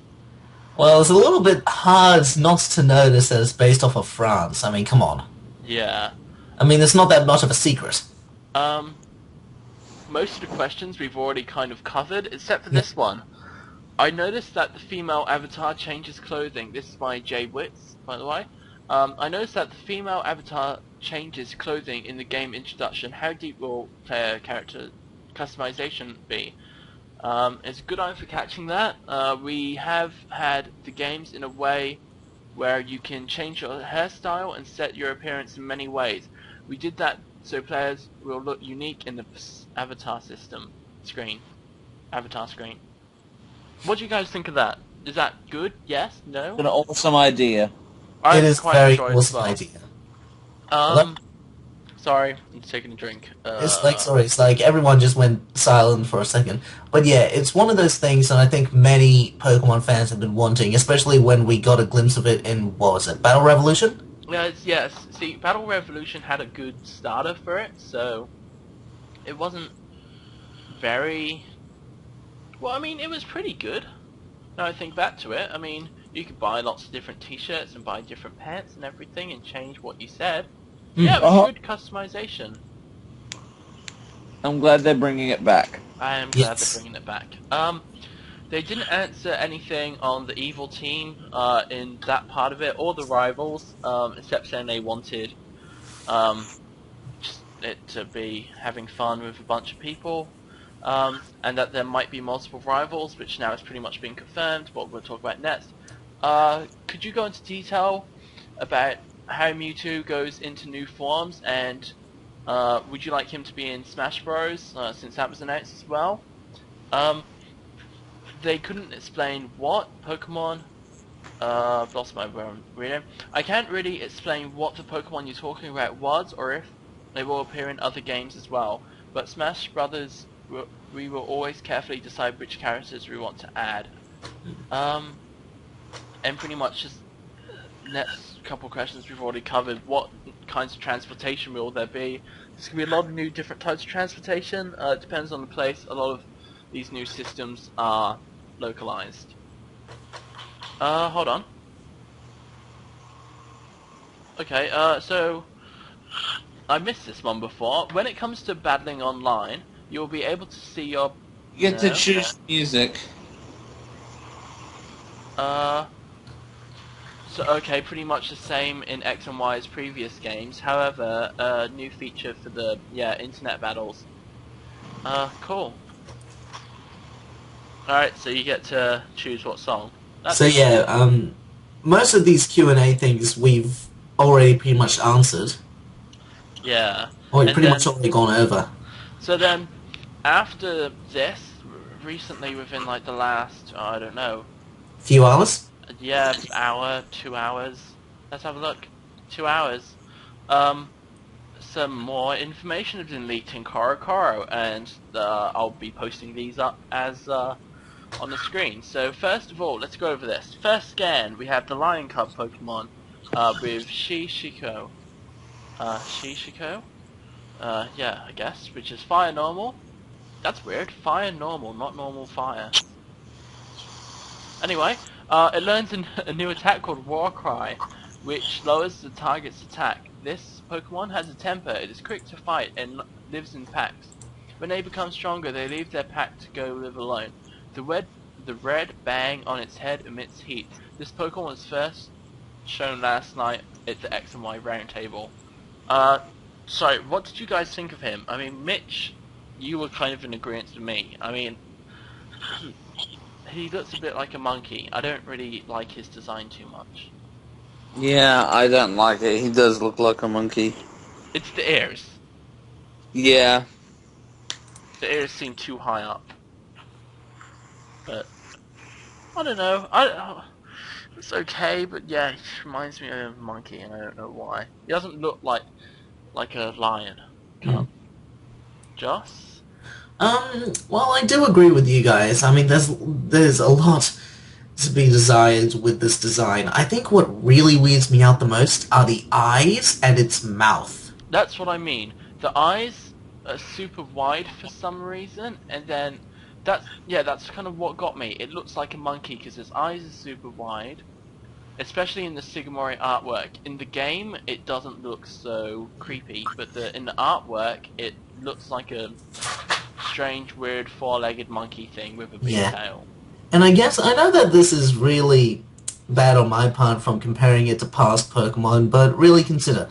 Well, it's a little bit hard not to notice that it's based off of France. I mean, come on. Yeah. I mean, it's not that much of a secret. Most of the questions we've already kind of covered, except for this one. I noticed that the female avatar changes clothing. This is by Jay Witz, by the way. I noticed that the female avatar changes clothing in the game introduction. How deep will player character customization be? It's a good eye for catching that. We have had the games in a way where you can change your hairstyle and set your appearance in many ways. We did that so players will look unique in the avatar system screen. Avatar screen. What do you guys think of that? Is that good? Yes? No? It's an awesome idea. It is a very awesome idea. Sorry, I'm taking a drink. It's like everyone just went silent for a second. But yeah, it's one of those things, and I think many Pokemon fans have been wanting, especially when we got a glimpse of it in, what was it, Battle Revolution? Yes. See, Battle Revolution had a good starter for it, so it wasn't very... Well, I mean, it was pretty good. Now I think back to it, I mean, you could buy lots of different t-shirts and buy different pants and everything and change what you said. Yeah, it was good customization. I'm glad they're bringing it back. I am glad they're bringing it back. They didn't answer anything on the evil team in that part of it, or the rivals, except saying they wanted just it to be having fun with a bunch of people, and that there might be multiple rivals, which now has pretty much been confirmed, what we'll talk about next. Could you go into detail about how Mewtwo goes into new forms, and would you like him to be in Smash Bros, since that was announced as well? They couldn't explain what Pokemon. Lost my reading. I can't really explain what the Pokemon you're talking about was, or if they will appear in other games as well. But Smash Brothers, we will always carefully decide which characters we want to add. And pretty much just next couple questions we've already covered. What kinds of transportation will there be? There's going to be a lot of new different types of transportation. It depends on the place. A lot of these new systems are localized. Hold on. Okay, so I missed this one before. When it comes to battling online, you'll be able to see your... You get to choose music. So, okay, pretty much the same in X and Y's previous games. However, a new feature for the, internet battles. Cool. Alright, so you get to choose what song. So yeah, most of these Q&A things we've already pretty much answered. Yeah. Or we've pretty much already gone over. So then, after this, recently within like the last, I don't know. Few hours? Yeah, hour, 2 hours. Let's have a look. 2 hours. Some more information has been leaked in CoroCoro, and I'll be posting these up as on the screen. So first of all, let's go over this. First scan, we have the Lion Cub Pokemon with Shishiko. Shishiko? Yeah, I guess, which is Fire Normal. That's weird. Fire Normal, not Normal Fire. Anyway, it learns a new attack called Warcry, which lowers the target's attack. This Pokemon has a temper. It is quick to fight and lives in packs. When they become stronger, they leave their pack to go live alone. The red bang on its head emits heat. This Pokemon was first shown last night at the X and Y roundtable. So, what did you guys think of him? I mean, Mitch, you were kind of in agreement with me. I mean, he looks a bit like a monkey. I don't really like his design too much. Yeah, I don't like it. He does look like a monkey. It's the ears. Yeah. The ears seem too high up. But I don't know. It's okay, but yeah, he reminds me of a monkey, and I don't know why. He doesn't look like a lion. Joss? Well, I do agree with you guys. I mean, there's a lot to be desired with this design. I think what really weirds me out the most are the eyes and its mouth. That's what I mean. The eyes are super wide for some reason, and then that's kind of what got me. It looks like a monkey because his eyes are super wide, especially in the Sigmori artwork. In the game, it doesn't look so creepy, but in the artwork, it looks like a strange, weird, four-legged monkey thing with a big tail. And I guess, I know that this is really bad on my part from comparing it to past Pokemon, but really consider,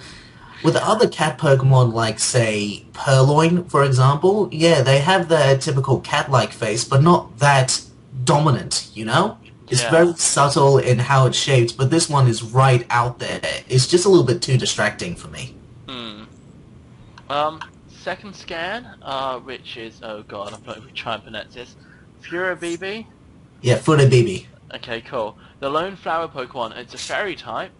with other cat Pokemon like, say, Purloin, for example, yeah, they have their typical cat-like face, but not that dominant, you know? It's very subtle in how it's shaped, but this one is right out there. It's just a little bit too distracting for me. Second scan, which is, oh god, I'm not even trying to pronounce this. Furabibi? Yeah, Furabibi. Okay, cool. The lone flower Pokemon, it's a fairy type.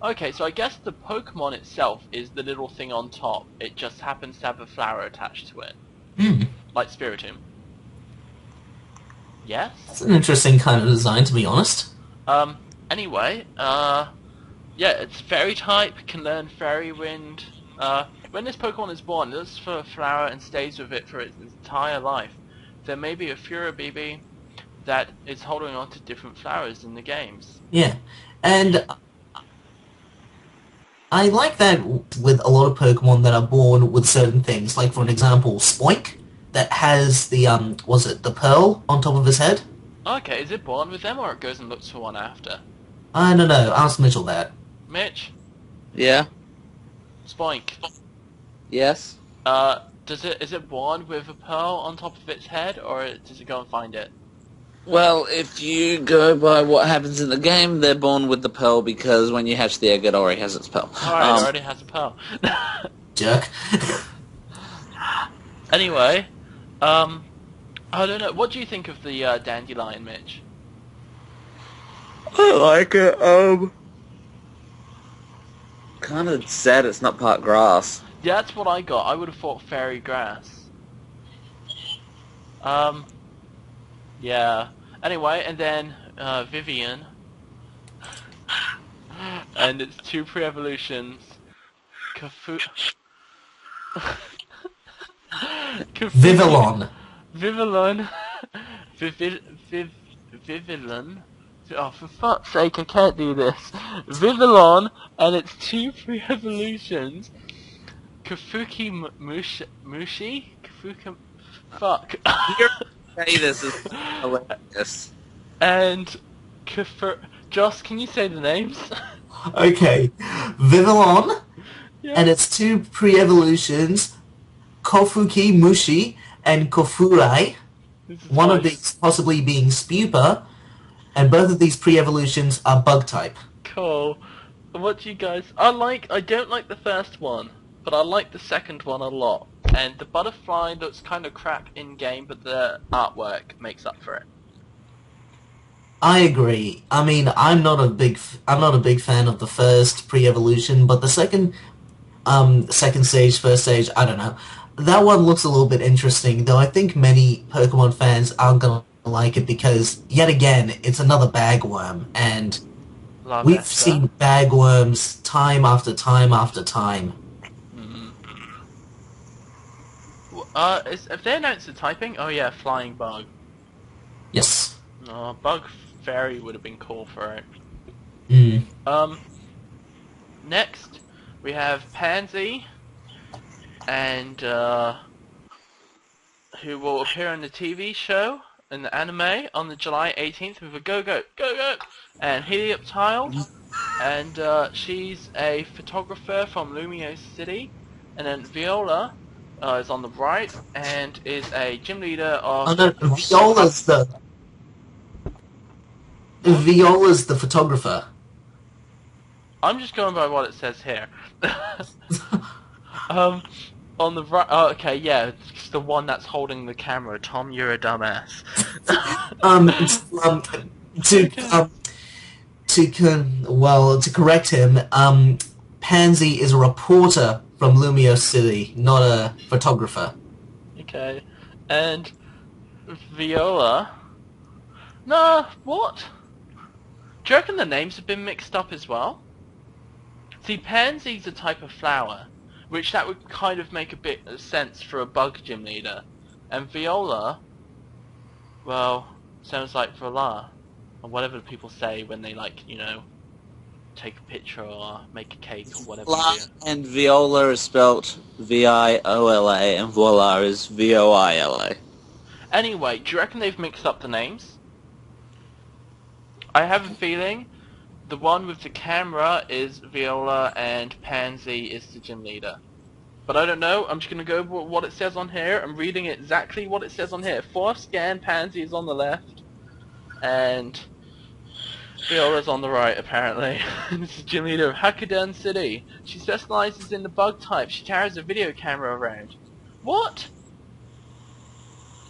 Okay, so I guess the Pokemon itself is the little thing on top. It just happens to have a flower attached to it. Like Spiritomb. Yes? That's an interesting kind of design, to be honest. Anyway, yeah, it's fairy type, can learn Fairy Wind. When this Pokemon is born, it looks for a flower and stays with it for its entire life. There may be a Furabibi that is holding on to different flowers in the games. Yeah, and I like that with a lot of Pokemon that are born with certain things. Like, for an example, Spoink, that has the, was it the pearl on top of his head? Okay, is it born with them or it goes and looks for one after? I don't know. Ask Mitchell that. Mitch, Yeah. Spoink. Yes. Is it born with a pearl on top of its head, or does it go and find it? Well, if you go by what happens in the game, they're born with the pearl because when you hatch the egg, it already has its pearl. Alright, it already has a pearl. Jerk. Anyway, I don't know. What do you think of the dandelion, Mitch? I like it. Kind of sad it's not part grass. Yeah, that's what I got. I would have thought fairy grass. Yeah. Anyway, and then Vivian, and its two pre-evolutions, Cafu. Vivillon. Vivillon. Vivillon. Oh, for fuck's sake, I can't do this. Vivillon and its two pre-evolutions, Kafuki Mushi? Kafuka... Fuck. Hey, this is hilarious. And Joss, can you say the names? Okay. Vivillon Yeah. and its two pre-evolutions, Kofuki Mushi and Kofurai. This is One of nice. these possibly being Spupa, and both of these pre-evolutions are bug type. Cool. What do you guys... I don't like the first one, but I like the second one a lot. And the butterfly looks kind of crap in-game, but the artwork makes up for it. I agree. I mean, I'm not a big fan of the first pre-evolution, but the second stage, first stage, I don't know. That one looks a little bit interesting, though I think many Pokemon fans aren't gonna like it because, yet again, it's another bagworm, and we've seen bagworms time after time after time. Have they announced the typing? Oh yeah, flying bug. Yes. Oh, bug fairy would have been cool for it. Mm. Next, we have Pansy, and who will appear in the TV show, in the anime, on the July 18th with a go, and Helioptile, and she's a photographer from Lumio City, and then Viola is on the right, and is a gym leader of... Oh no, Viola's the photographer. I'm just going by what it says here. On the right... Oh, okay, yeah, it's the one that's holding the camera. Tom, you're a dumbass. To correct him, Pansy is a reporter from Lumio City, not a photographer. Okay, and Viola... Nah, what? Do you reckon the names have been mixed up as well? See, Pansy's a type of flower, which that would kind of make a bit of sense for a bug gym leader. And Viola, well, sounds like Voila, or whatever people say when they, like, you know, take a picture or make a cake or whatever you do. And Viola is spelt Viola, and Voila is Voila. Anyway, do you reckon they've mixed up the names? I have a feeling the one with the camera is Viola and Pansy is the gym leader. But I don't know, I'm just going to go with what it says on here. I'm reading exactly what it says on here. Fourth scan, Pansy is on the left, and Viola's on the right, apparently. This is the gym leader of Hakuden City. She specializes in the bug type. She carries a video camera around. What?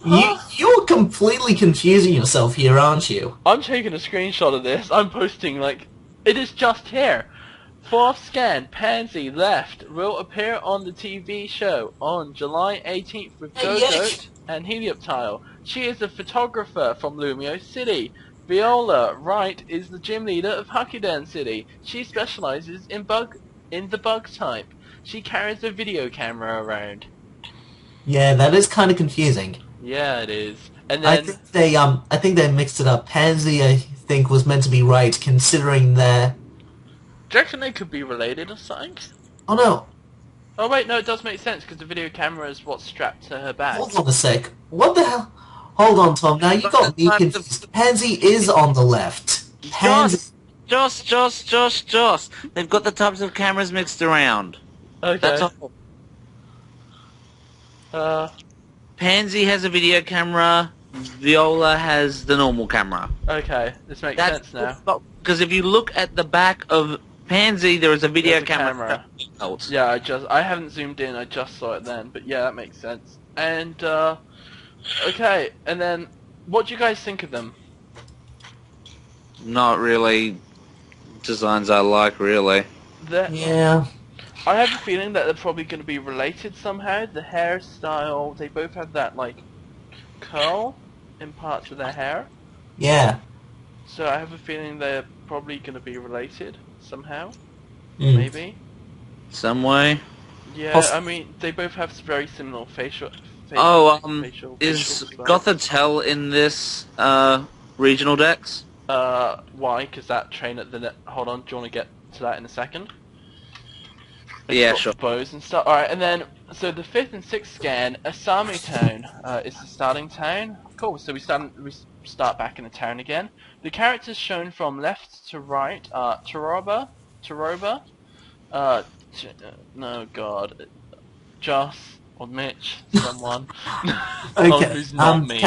You're completely confusing yourself here, aren't you? I'm taking a screenshot of this. I'm posting, like, it is just here. Fourth scan, Pansy, left, will appear on the TV show on July 18th with Go-Goat and Helioptile. She is a photographer from Lumio City. Viola, right, is the gym leader of Hakuden City. She specializes in the bug type. She carries a video camera around. Yeah, that is kind of confusing. Yeah, it is. And then I think they mixed it up. Pansy, I think, was meant to be right, considering their... do you reckon they could be related or something? Oh no. Oh wait, no, it does make sense because the video camera is what's strapped to her back. Hold on a sec. What the hell? Hold on, Tom. Now you Got the got me types of confused. Pansy is on the left. Pansy. Joss. They've got the types of cameras mixed around. That's Okay. all. Uh, Pansy has a video camera. Viola has the normal camera. okay. This makes sense now. Because if you look at the back of Pansy, there is a video There's a camera. Else. Yeah, I haven't zoomed in, I just saw it then, but yeah, that makes sense. And, okay, and then, what do you guys think of them? Not really designs I like, really. Yeah. I have a feeling that they're probably going to be related somehow. The hairstyle, they both have that, like, curl in parts of their hair. Yeah. So I have a feeling they're probably going to be related somehow. Mm. Maybe. Some way. Yeah, I mean, they both have very similar facial is Gothitelle in this regional dex? Why? Because that train at the hold on, do you want to get to that in a second? Yeah, sure. Bows and stuff. Alright, and then, so the 5th and 6th scan, Asami town is the starting town. Cool, so we start back in the town again. The characters shown from left to right are Toroba, no god, Joss, or Mitch, someone. Okay. Who's not me.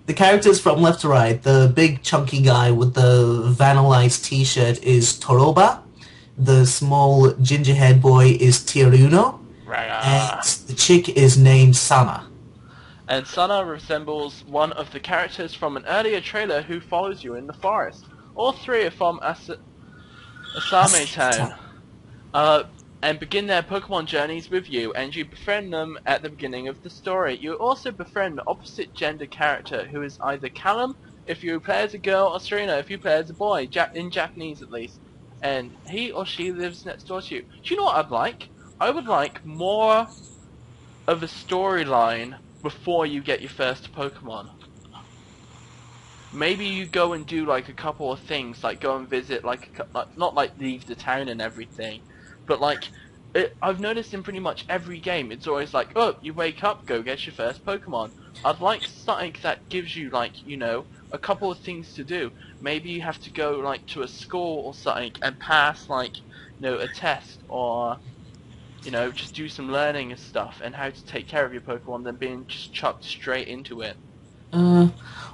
The characters from left to right, the big chunky guy with the vanillite t-shirt is Toroba. The small ginger-haired boy is Tiruno. And the chick is named Sana. And Sana resembles one of the characters from an earlier trailer who follows you in the forest. All three are from Asame Town. And begin their Pokemon journeys with you, and you befriend them at the beginning of the story. You also befriend the opposite gender character, who is either Callum, if you play as a girl, or Serena, if you play as a boy, in Japanese at least. And he or she lives next door to you. Do you know what I'd like? I would like more of a storyline before you get your first Pokemon. Maybe you go and do like a couple of things, like go and visit, like not like leave the town and everything, but like I've noticed in pretty much every game, it's always like, oh, you wake up, go get your first Pokemon. I'd like something that gives you, like, you know, a couple of things to do. Maybe you have to go like to a school or something and pass like, you know, a test, or you know, just do some learning and stuff, and how to take care of your Pokemon than being just chucked straight into it.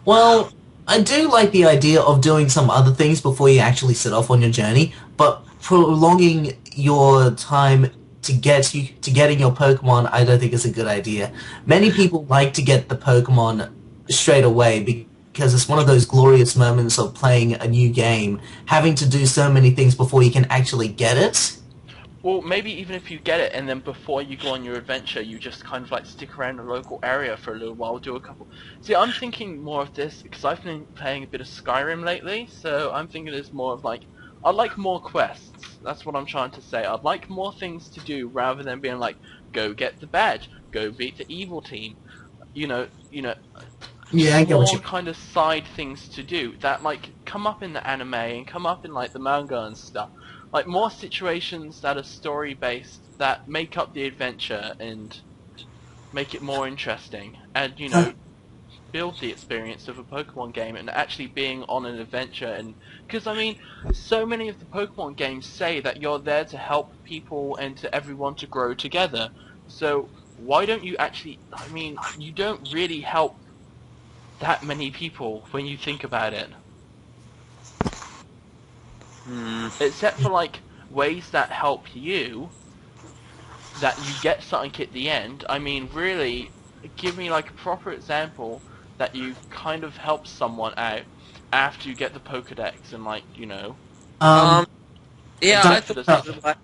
Well, I do like the idea of doing some other things before you actually set off on your journey, but prolonging your time to getting your Pokemon, I don't think is a good idea. Many people like to get the Pokemon straight away because it's one of those glorious moments of playing a new game, having to do so many things before you can actually get it. Well, maybe even if you get it, and then before you go on your adventure, you just kind of like stick around the local area for a little while, do a couple... See, I'm thinking more of this, because I've been playing a bit of Skyrim lately, so I'm thinking it's more of like, I'd like more quests. That's what I'm trying to say. I'd like more things to do, rather than being like, go get the badge, go beat the evil team. You know, yeah, I get what you more kind of side things to do, that like come up in the anime, and come up in like the manga and stuff. Like, more situations that are story-based, that make up the adventure and make it more interesting. And, you know, build the experience of a Pokemon game and actually being on an adventure. And because, I mean, so many of the Pokemon games say that you're there to help people and to everyone to grow together. So, why don't you actually... I mean, you don't really help that many people when you think about it. Except for like ways that help you, that you get something at the end. I mean, really, give me like a proper example that you kind of help someone out after you get the Pokedex, and like, you know. Yeah, I thought.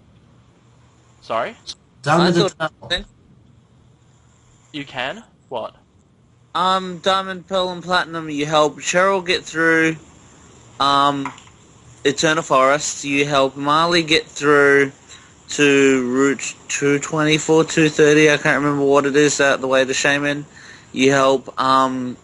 Sorry. You can what? Diamond, Pearl, and Platinum. You help Cheryl get through. Eternal Forest, you help Marley get through to Route 224, 230, I can't remember what it is, the way to Shaman. You help, I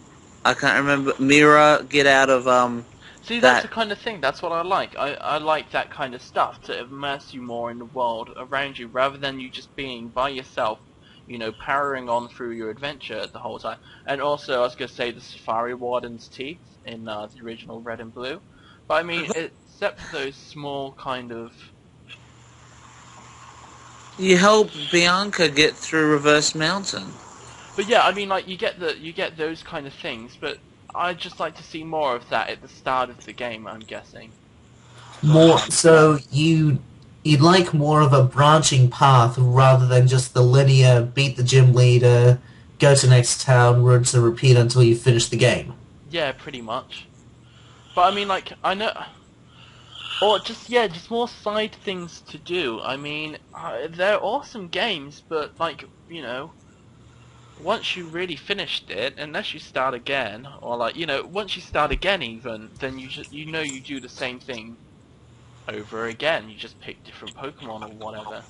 can't remember, Mira get out of, See, that's the kind of thing, that's what I like. I like that kind of stuff, to immerse you more in the world around you, rather than you just being by yourself, you know, powering on through your adventure the whole time. And also, I was going to say the Safari Warden's teeth in the original Red and Blue. But I mean, except for those small kind of... You help Bianca get through Reverse Mountain. But yeah, I mean, like, you get those kind of things, but I'd just like to see more of that at the start of the game, I'm guessing. More, so you'd like more of a branching path rather than just the linear beat the gym leader, go to next town, rinse and repeat until you finish the game. Yeah, pretty much. But I mean, like, I know... Or just, yeah, just more side things to do. I mean, they're awesome games, but, like, you know, once you really finished it, unless you start again, or, like, you know, once you start again even, then you know you do the same thing over again. You just pick different Pokemon or whatever.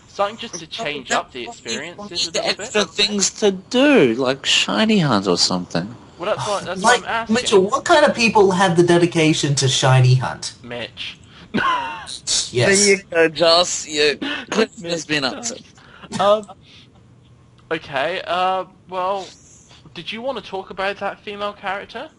Something just to change up the experiences a little bit. Extra things to do, like Shiny Hunt or something. Well, that's what I'm asking. Mitchell, what kind of people have the dedication to Shiny Hunt? Mitch. Yes. There you go, Joss. You has been answered. Okay, well, did you want to talk about that female character?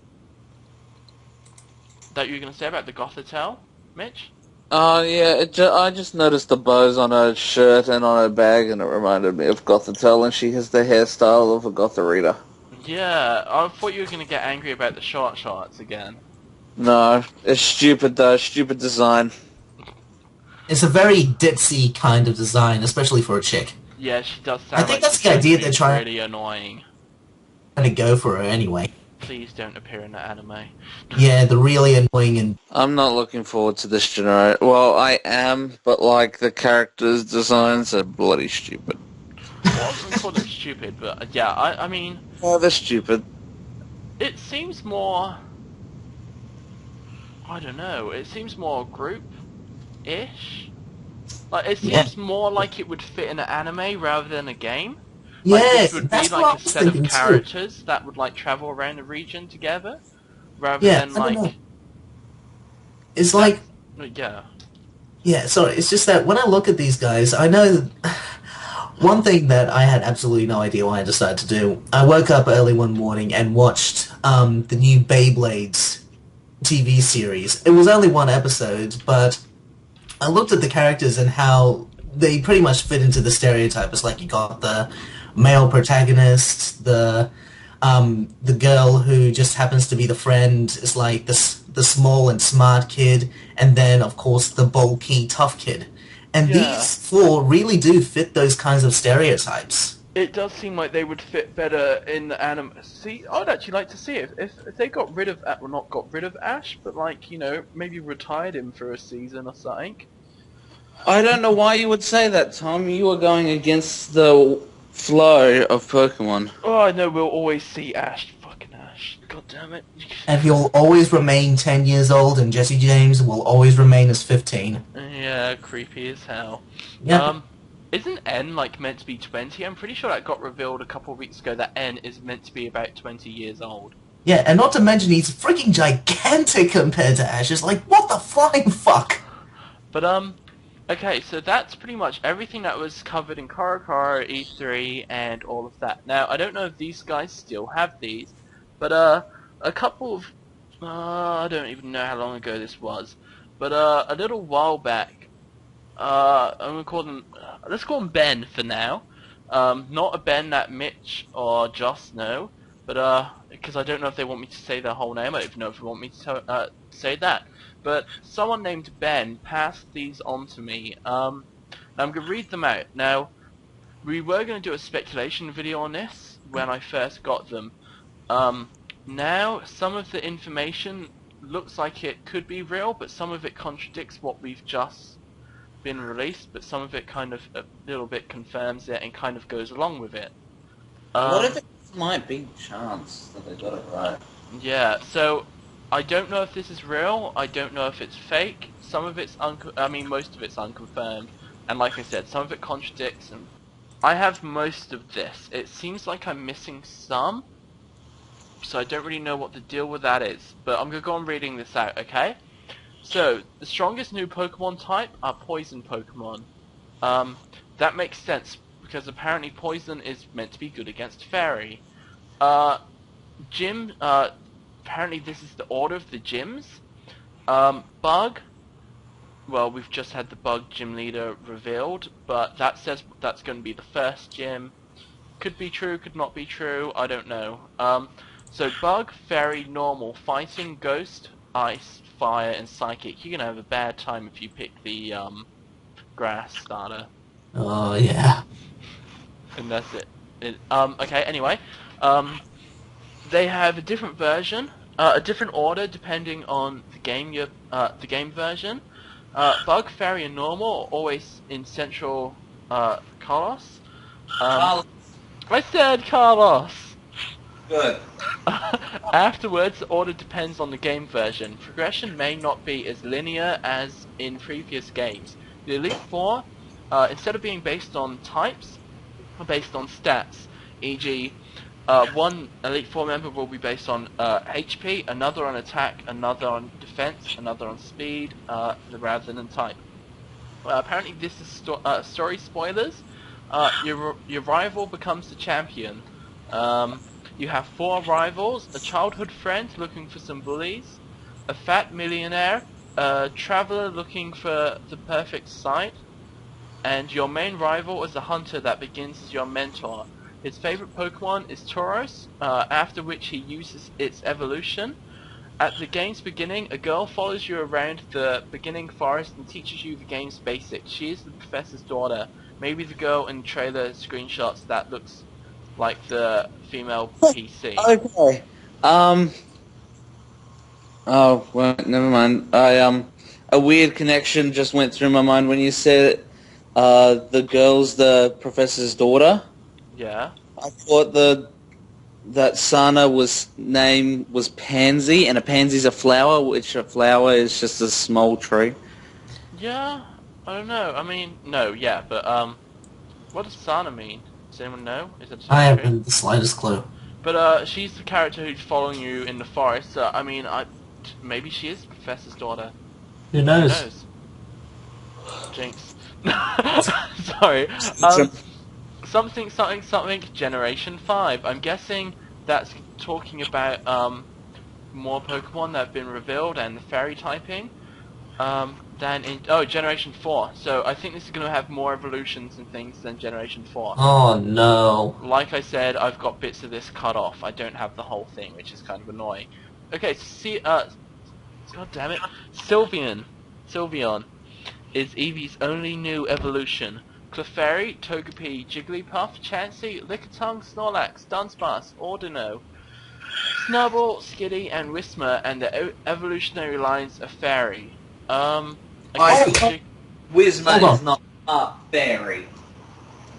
That you were going to say about the Gothitelle, Mitch? Yeah, I just noticed the bows on her shirt and on her bag, and it reminded me of Gothitelle, and she has the hairstyle of a Gothorita. Yeah, I thought you were going to get angry about the short shorts again. No, it's stupid though, stupid design. It's a very ditzy kind of design, especially for a chick. Yeah, she does sound I think like that's the idea they're trying really annoying. to go for her anyway. Please don't appear in the anime. Yeah, the really annoying and I'm not looking forward to this generation. Well, I am, but like the characters' designs are bloody stupid. Well, I wouldn't call them stupid, but yeah, I mean... Oh, they're stupid. It seems more... I don't know, it seems more group-ish? Like, it seems more like it would fit in an anime rather than a game. Like, yes, this would that's be what I like a was set of thinking too. characters that would like travel around the region together, rather Yeah, than I don't know. like... It's like, Yeah. yeah, sorry, it's just that when I look at these guys, I know one thing that I had absolutely no idea why I decided to do. I woke up early one morning and watched the new Beyblades TV series. It was only one episode, but I looked at the characters and how they pretty much fit into the stereotype. It's like you got the male protagonist, the girl who just happens to be the friend is like the small and smart kid, and then of course the bulky tough kid. And Yeah. these four really do fit those kinds of stereotypes. It does seem like they would fit better in the anime. See, I'd actually like to see it if they got rid of, well, not got rid of Ash, but like, you know, maybe retired him for a season or something. I don't know why you would say that, Tom. You are going against the flow of Pokemon. Oh, I know we'll always see Ash. Fucking Ash. God damn it. And he'll always remain 10 years old, and Jesse James will always remain as 15. Yeah, creepy as hell. Yeah. Isn't N like meant to be 20? I'm pretty sure that got revealed a couple of weeks ago that N is meant to be about 20 years old. Yeah, and not to mention he's freaking gigantic compared to Ash. It's like, what the flying fuck? But okay, so that's pretty much everything that was covered in CoroCoro, E3, and all of that. Now, I don't know if these guys still have these, but a couple of, I don't even know how long ago this was, but a little while back, I'm gonna call them, let's call him Ben for now. Not a Ben that Mitch or Joss know, but because I don't know if they want me to say their whole name. I don't even know if they want me to say that. But someone named Ben passed these on to me. I'm gonna read them out. Now, we were gonna do a speculation video on this when I first got them. Now, some of the information looks like it could be real, but some of it contradicts what we've just been released, but some of it kind of a little bit confirms it and kind of goes along with it. What if it might be chance that they got it right? Yeah, so I don't know if this is real. I don't know if it's fake. Some of it's most of it's unconfirmed, and like I said, some of it contradicts. And I have most of this. It seems like I'm missing some, so I don't really know what the deal with that is. But I'm gonna go on reading this out, okay? So, the strongest new Pokemon type are Poison Pokemon. That makes sense, because apparently poison is meant to be good against fairy. Gym, apparently this is the order of the gyms. Bug, well, we've just had the bug gym leader revealed, but that says that's going to be the first gym. Could be true, could not be true, I don't know. So bug, fairy, normal, fighting, ghost, ice, fire, and psychic. You're going to have a bad time if you pick the grass starter. Oh, yeah. And that's it. Okay, anyway. They have a different version, a different order depending on the game version. Bug, fairy, and normal are always in central Carlos. I said Carlos. Good. Afterwards, the order depends on the game version. Progression may not be as linear as in previous games. The Elite Four, instead of being based on types, are based on stats. E.g., one Elite Four member will be based on HP, another on attack, another on defense, another on speed, rather than type. Apparently, this is story spoilers. Your rival becomes the champion. You have 4 rivals: a childhood friend looking for some bullies, a fat millionaire, a traveler looking for the perfect site, and your main rival is a hunter that begins as your mentor. His favorite Pokemon is Tauros, after which he uses its evolution. At the game's beginning, a girl follows you around the beginning forest and teaches you the game's basics. She is the professor's daughter. Maybe the girl in the trailer screenshots that looks like the female PC. Okay. Oh, well, never mind. A weird connection just went through my mind when you said the girl's the professor's daughter. Yeah. I thought that Sana's name was Pansy, and a pansy's a flower, which a flower is just a small tree. Yeah, I don't know. I mean, no, yeah, but what does Sana mean? Does anyone know? Is it I a tree? haven't the slightest clue. But she's the character who's following you in the forest. I mean, maybe she is the professor's daughter. Who Who knows? knows? Jinx. Sorry. Something, Generation 5. I'm guessing that's talking about more Pokemon that have been revealed and the fairy typing than in Generation 4. So I think this is going to have more evolutions and things than Generation 4. Oh no. Like I said, I've got bits of this cut off. I don't have the whole thing, which is kind of annoying. Okay, God damn it. Sylveon is Eevee's only new evolution. Clefairy, Togepi, Jigglypuff, Chansey, Lickitung, Snorlax, Dunsparce, Ordino, Snubbull, Skitty, and Whismur, and the evolutionary lines of Fairy. Whismur is not a fairy.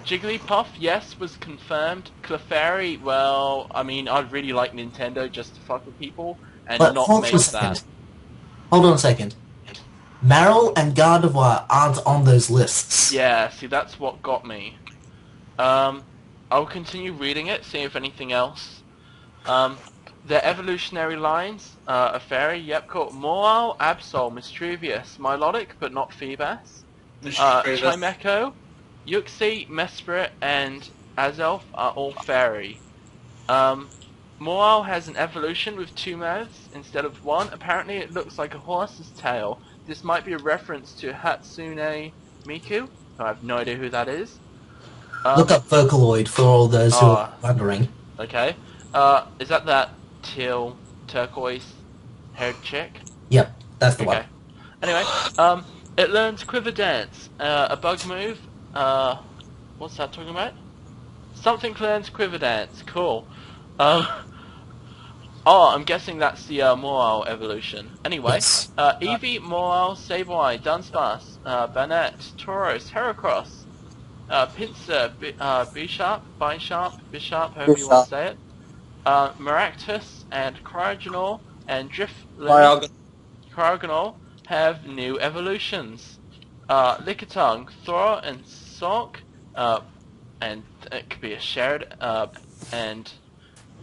Jigglypuff, yes, was confirmed. Clefairy, well, I mean, I'd really like Nintendo just to fuck with people and But not hold make on a second. that. Hold on a second. Marill and Gardevoir aren't on those lists. Yeah, see, that's what got me. I'll continue reading it, see if anything else. The evolutionary lines are Fairy, yep, cool. Moral, Absol, Mischievous, Milotic, but not Feebas. Chimecho, Yuxi, Mesprit, and Azelf are all Fairy. Moral has an evolution with 2 mouths instead of 1. Apparently it looks like a horse's tail. This might be a reference to Hatsune Miku. I have no idea who that is. Look up Vocaloid for all those who are wondering. Okay. Is that teal, turquoise-haired chick? Yep, that's the one. Okay. Anyway, it learns Quiver Dance, a bug move. What's that talking about? Something learns Quiver Dance. Cool. I'm guessing that's the Moral evolution. Anyway, Yes. Eevee, Moral, Sableye, Dunsparce, Banette, Tauros, Heracross, Pinsir, Bisharp, however you want to say it, Maractus, and Cryogonal, and Cryogonal have new evolutions. Lickitung, Thor, and Sork, and it could be a shared, and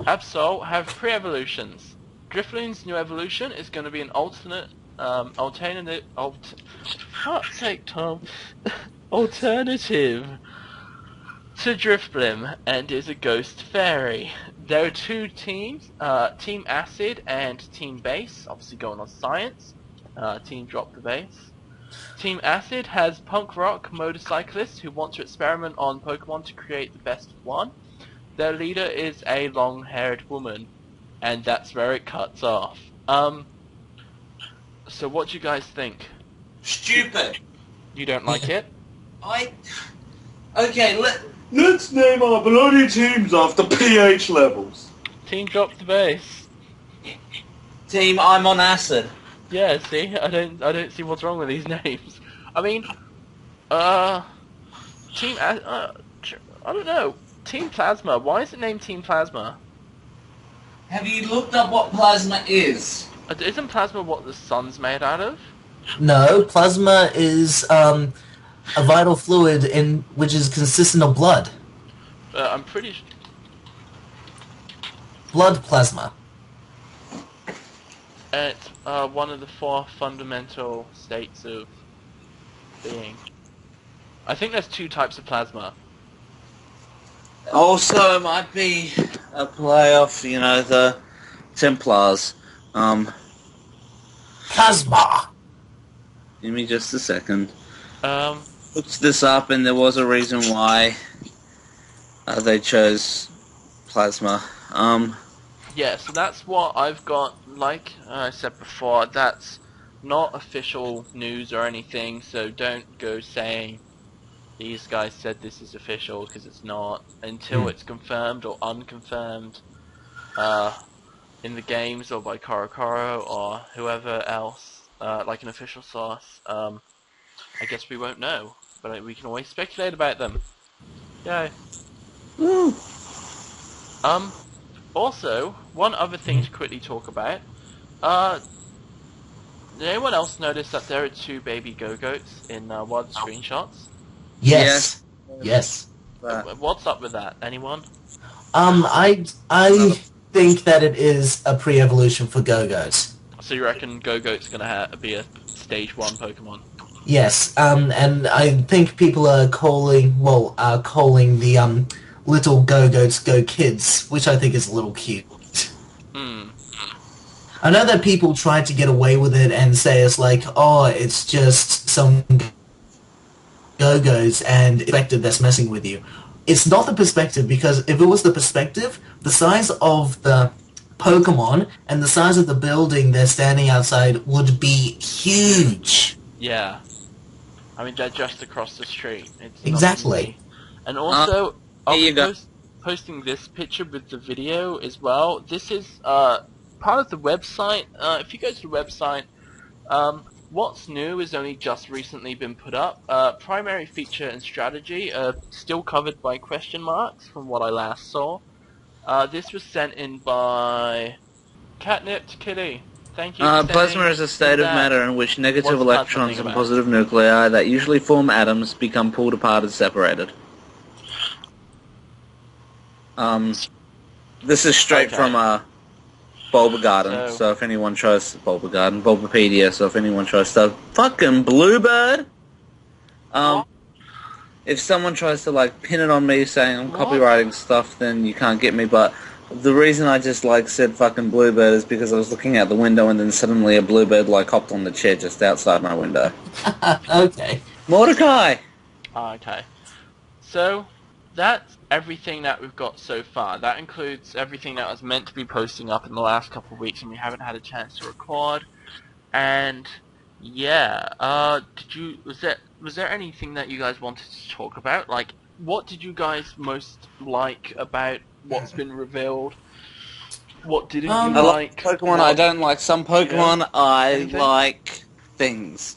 Absol have pre-evolutions. Drifloon's new evolution is going to be an alternative to a Drifblim and is a ghost fairy. There are two teams, Team Acid and Team Base, obviously going on science. Team Drop the Base. Team Acid has punk rock motorcyclists who want to experiment on Pokemon to create the best one. Their leader is a long-haired woman, and that's where it cuts off. So what do you guys think? Stupid. You don't like it? Okay, let's name our bloody teams after pH levels. Team Drop the Base. Team I'm on acid. Yeah, see, I don't see what's wrong with these names. I mean, Team I don't know. Team Plasma. Why is it named Team Plasma? Have you looked up what plasma is? Isn't plasma what the sun's made out of? No, plasma is a vital fluid which is consistent of blood. I'm pretty. Blood plasma. It's one of the 4 fundamental states of being. I think there's 2 types of plasma. Also, it might be a play off, the Templars. Plasma! Give me just a second. Yes, Looked this up, and there was a reason why they chose plasma. so that's what I've got. Like I said before, that's not official news or anything, so don't go saying these guys said this is official, because it's not, until it's confirmed or unconfirmed in the games or by CoroCoro or whoever else, like an official source. I guess we won't know, but we can always speculate about them. Yay. Woo. Also, one other thing to quickly talk about. Did anyone else notice that there are 2 baby Go-Goats in one of the screenshots? Yes. Yes. What's up with that? Anyone? I think that it is a pre-evolution for Go-Go's. So you reckon Go-Goat's gonna be a stage 1 Pokemon? Yes, and I think people are calling the little Go-Goats Go-Kids, which I think is a little cute. I know that people tried to get away with it and say it's like, oh, it's just some Go-Go's and perspective that's messing with you. It's not the perspective, because if it was the perspective, the size of the Pokemon and the size of the building they're standing outside would be huge. Yeah. I mean, they're just across the street. It's Exactly. And also, here you go. posting this picture with the video as well. This is part of the website. If you go to the website, what's new has only just recently been put up. Primary feature and strategy are still covered by question marks from what I last saw. This was sent in by Catnipped Kitty. Thank you. Plasma is a state of matter in which negative electrons and positive nuclei that usually form atoms become pulled apart and separated. This is straight from Bulba Garden, so if anyone tries to Bulba Garden, Bulbapedia, so if anyone tries to fucking Bluebird, if someone tries to pin it on me saying I'm copywriting stuff, then you can't get me, but the reason I just said fucking Bluebird is because I was looking out the window and then suddenly a Bluebird hopped on the chair just outside my window. Okay. Mordecai! Okay. So, that's everything that we've got so far. That includes everything that was meant to be posting up in the last couple of weeks and we haven't had a chance to record. And yeah, was there anything that you guys wanted to talk about? What did you guys most like about what's been revealed? What didn't you I like Pokemon. I don't like some Pokemon. I like things.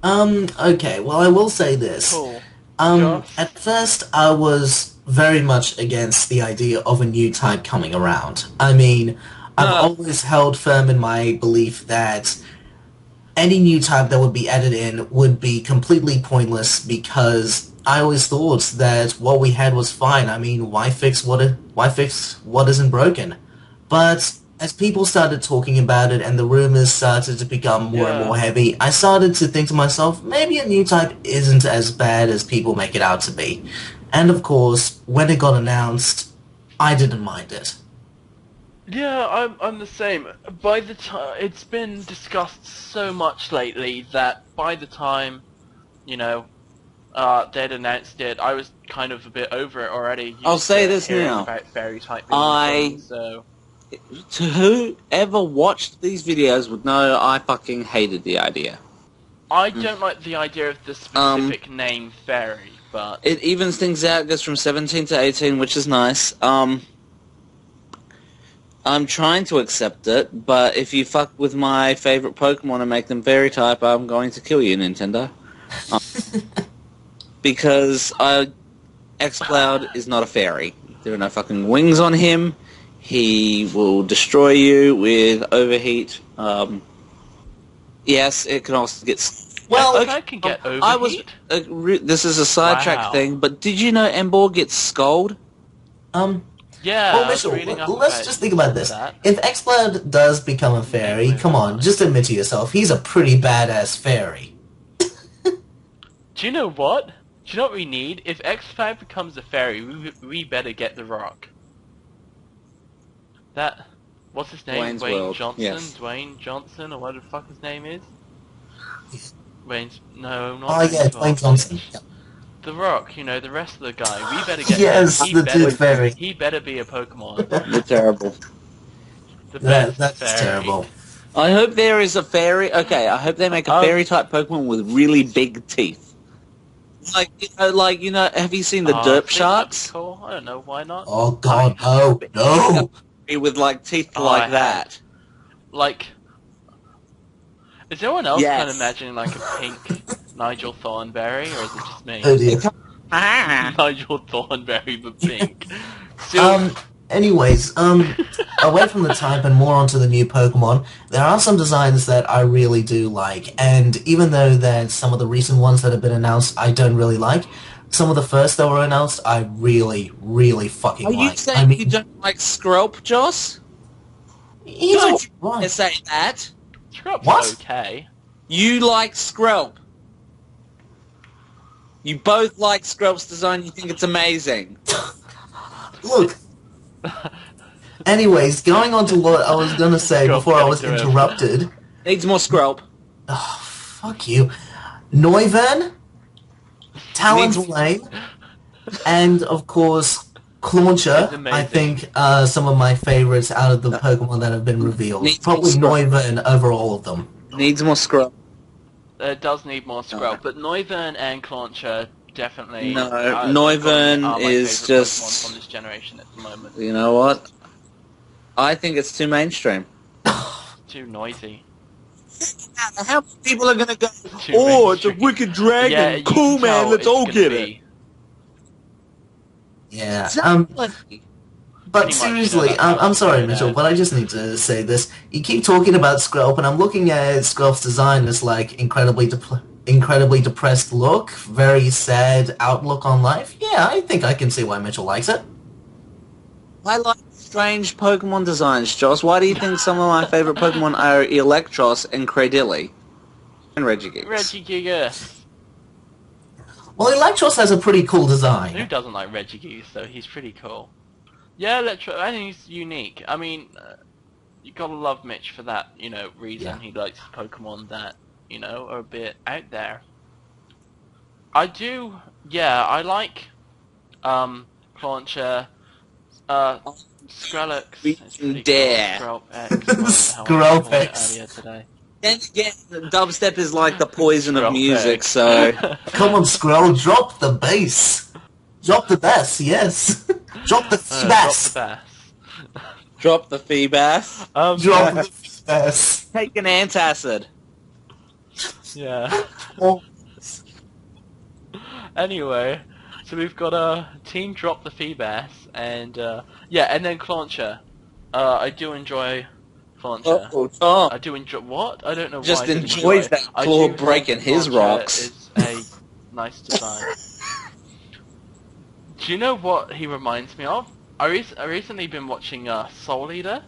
Okay, well I will say this. Cool. At first, I was very much against the idea of a new type coming around. I mean, I've always held firm in my belief that any new type that would be added in would be completely pointless, because I always thought that what we had was fine. I mean, why fix what isn't broken? But as people started talking about it and the rumors started to become more and more heavy, I started to think to myself, maybe a new type isn't as bad as people make it out to be. And of course, when it got announced, I didn't mind it. Yeah, I'm the same. By the time it's been discussed so much lately that by the time, you know, they'd announced it, I was kind of a bit over it already. I'll say this hearing now. about fairy type being things, so. To whoever watched these videos would know I fucking hated the idea. I don't like the idea of the specific name fairy, but it evens things out, goes from 17 to 18, which is nice. I'm trying to accept it, but if you fuck with my favorite Pokemon and make them fairy type, I'm going to kill you, Nintendo. Because X-Cloud is not a fairy. There are no fucking wings on him. He will destroy you with overheat. Yes, it can also get... Well, I can get overheat. This is a sidetrack thing, but did you know Emboar gets Scold? Yeah, well, Mitchell, let's just think about this. If X-Cloud does become a fairy, come on, just admit to yourself, he's a pretty badass fairy. Do you know what? Do you know what we need? If X-Cloud becomes a fairy, we better get the Rock. That... What's his name? Dwayne Johnson? Yes. Dwayne Johnson, or what the fuck his name is? No, not Dwayne Johnson. Yeah. The Rock, you know, the rest of the guy. We better get yes, him. the Tooth Fairy. He better be a Pokemon. They're terrible. That's terrible. I hope there is a fairy... Okay, I hope they make a fairy-type Pokemon with really big teeth. Have you seen the Derp Sharks? Cool. I don't know, why not? Oh god, no! With, teeth like that. Is anyone else kind of imagining, a pink Nigel Thornberry, or is it just me? Oh dear. Nigel Thornberry, but pink. Anyways, away from the type and more onto the new Pokemon, there are some designs that I really do like, and even though there's some of the recent ones that have been announced I don't really like, some of the first that were announced I really, really fucking like. Are you saying you don't like Skrelp, Joss? Don't you say that? Skrelp's okay. You like Skrelp. You both like Skrelp's design, you think it's amazing. Look. Anyways, going on to what I was going to say before I was interrupted. Needs more Skrelp. Oh, fuck you. Noivern, Talonflame, and of course, Clauncher, I think some of my favorites out of the Pokemon that have been revealed. Probably Noivern over all of them. Needs more Skrelp. It does need more Skrelp, but Noivern and Clauncher definitely... No, Noivern is just... Pokemon from this generation at the moment. You know what? I think it's too mainstream. Too noisy. How many people are going to go, oh, it's a wicked dragon, yeah, cool man, let's all get it. Yeah, but seriously, I'm sorry, Mitchell, but I just need to say this. You keep talking about Skrelp, and I'm looking at Skrelp's design as, incredibly depressed look, very sad outlook on life. Yeah, I think I can see why Mitchell likes it. I like strange Pokemon designs, Joss. Why do you think some of my favorite Pokemon are Electros and Cradily? And Regigigas. Regigigas. Well, Electros has a pretty cool design. Who doesn't like Regigigas, though? He's pretty cool. Yeah, I think he's unique. I mean, you gotta love Mitch for that, reason. Yeah. He likes Pokemon that, are a bit out there. I do, I like, Clauncher, Skrillex. Dare. Skrelp X. Earlier today. Then again, dubstep is like the poison of music, so... Come on, Skrell, drop the bass. Drop the bass, yes. Drop the bass. Drop the Feebas. Drop the Feebas. Take an antacid. Yeah. Anyway, so we've got a team drop the Feebas, and and then Clauncher. I do enjoy Clauncher. I do enjoy what? I don't know. Just why enjoys that claw breaking his rocks. It's a nice design. Do you know what he reminds me of? I recently been watching Soul Eater,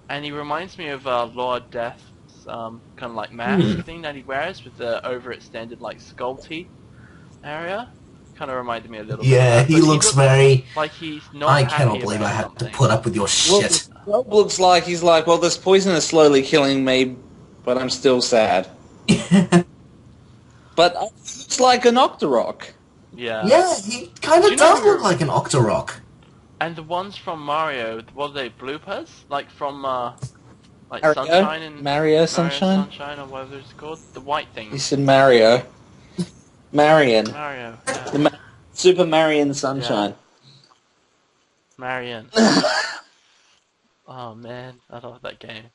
and he reminds me of Lord Death's kind of like mask thing that he wears with the overextended like skull teeth area. Kind of reminded me a little bit of Yeah, that. he But looks very... like he's not I happy cannot believe I about have to something. put up with your Well, shit. Rob looks like he's like, well, this poison is slowly killing me, but I'm still sad. But it looks like an Octorok. Yeah. Yeah, he kind Do of you know does who- look like an Octorok. And the ones from Mario, what are they, bloopers? Like from like Mario? Sunshine and Mario Sunshine? Sunshine or whatever it's called. The white You things. said Mario. Marion. Mario. Yeah. The Super Marion Sunshine. Marion. Oh man, I love that game.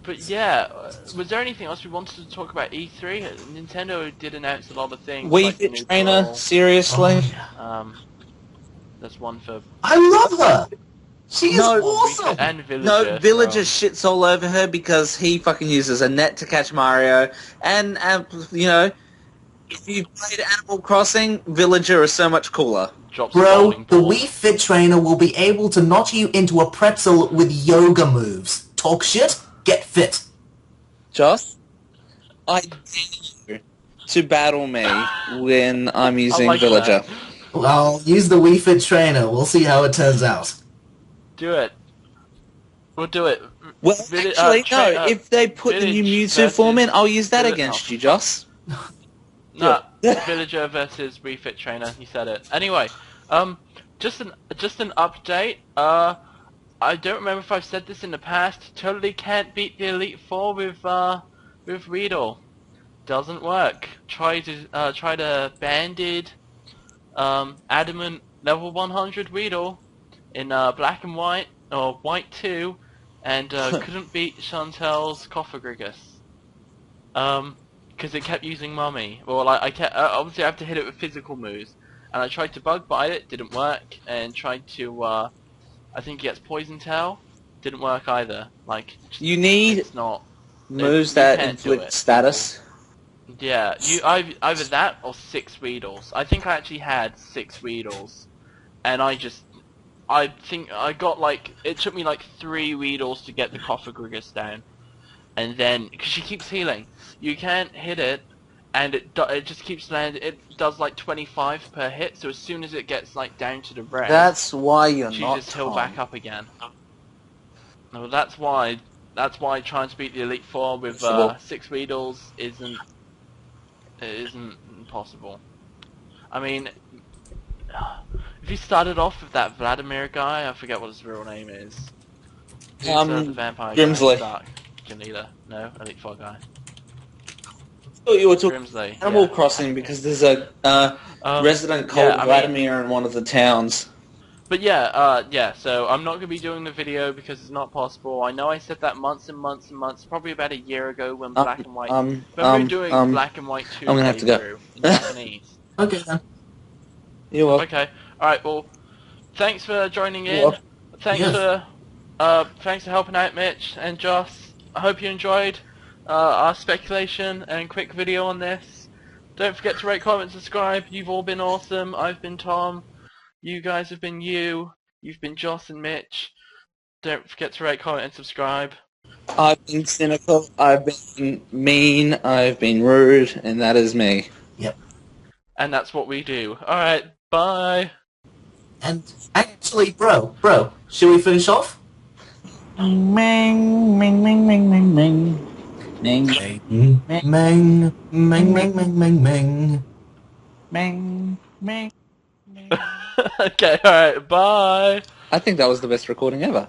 But yeah, was there anything else we wanted to talk about E3? Nintendo did announce a lot of things. Wii like the Fit new Trainer, girl. seriously? There's one for I love her! She is No, awesome! and Villager. No, Villager shits all over her because he fucking uses a net to catch Mario. And, you know, if you played Animal Crossing, Villager is so much cooler. Drops Bro, bowling the ball. Wii Fit Trainer will be able to knock you into a pretzel with yoga moves. Talk shit, get fit. Joss, I dare you to battle me when I'm using like Villager. that. Well, use the Wii Fit Trainer. We'll see how it turns out. Do it. We'll do it. Well, actually, no. If they put the new Village Mewtwo form in, versus I'll use that Vill- against no. you, Joss. No, Villager versus Wii Fit Trainer. You said it. Anyway, just an update. I don't remember if I've said this in the past. Totally can't beat the Elite Four with Weedle. Doesn't work. Try to banded, adamant level 100 Weedle in black and white or white 2, and couldn't beat Chantel's Cophagrigus. Because it kept using Mummy. Well, I kept obviously I have to hit it with physical moves, and I tried to bug bite it, didn't work, and tried to I think he gets Poison Tail, didn't work either. Like You need it's not moves you that can't do inflict it. status. Yeah, either that or 6 Weedles. I think I actually had 6 Weedles, and I think I got like it took me like 3 Weedles to get the Cophagrigus down, and then because she keeps healing, you can't hit it, and it just keeps landing. It does like 25 per hit, so as soon as it gets like down to the red, That's why you're she not just heal Tom. back up again. No, that's why trying to beat the Elite Four with 6 Weedles isn't possible. I mean, if you started off with that Vladimir guy, I forget what his real name is. Who's, the vampire Grimsley. guy? Dark. Janita. No, Elite Four guy. I thought you were talking Grimsley. Animal yeah. Crossing because there's a resident called yeah, I mean- Vladimir in one of the towns. But yeah, so I'm not going to be doing the video because it's not possible. I know I said that months and months and months, probably about a year ago when Black and White... when we were doing Black and White 2 I'm gonna have to go. playthrough in Japanese. Okay then. You're welcome. Okay, alright, well, thanks for joining in. You're Thanks for helping out Mitch and Joss. I hope you enjoyed our speculation and quick video on this. Don't forget to rate, comment, subscribe. You've all been awesome. I've been Tom. You guys have been you. You've been Joss and Mitch. Don't forget to rate, comment, and subscribe. I've been cynical, I've been mean, I've been rude, and that is me. Yep. And that's what we do. Alright, bye. And actually, bro, should we finish off? Ming, ming, ming, ming, ming, ming. Ming, Meng, meng, meng, meng, meng, meng, meng. ming, ming. Okay, alright, bye. I think that was the best recording ever.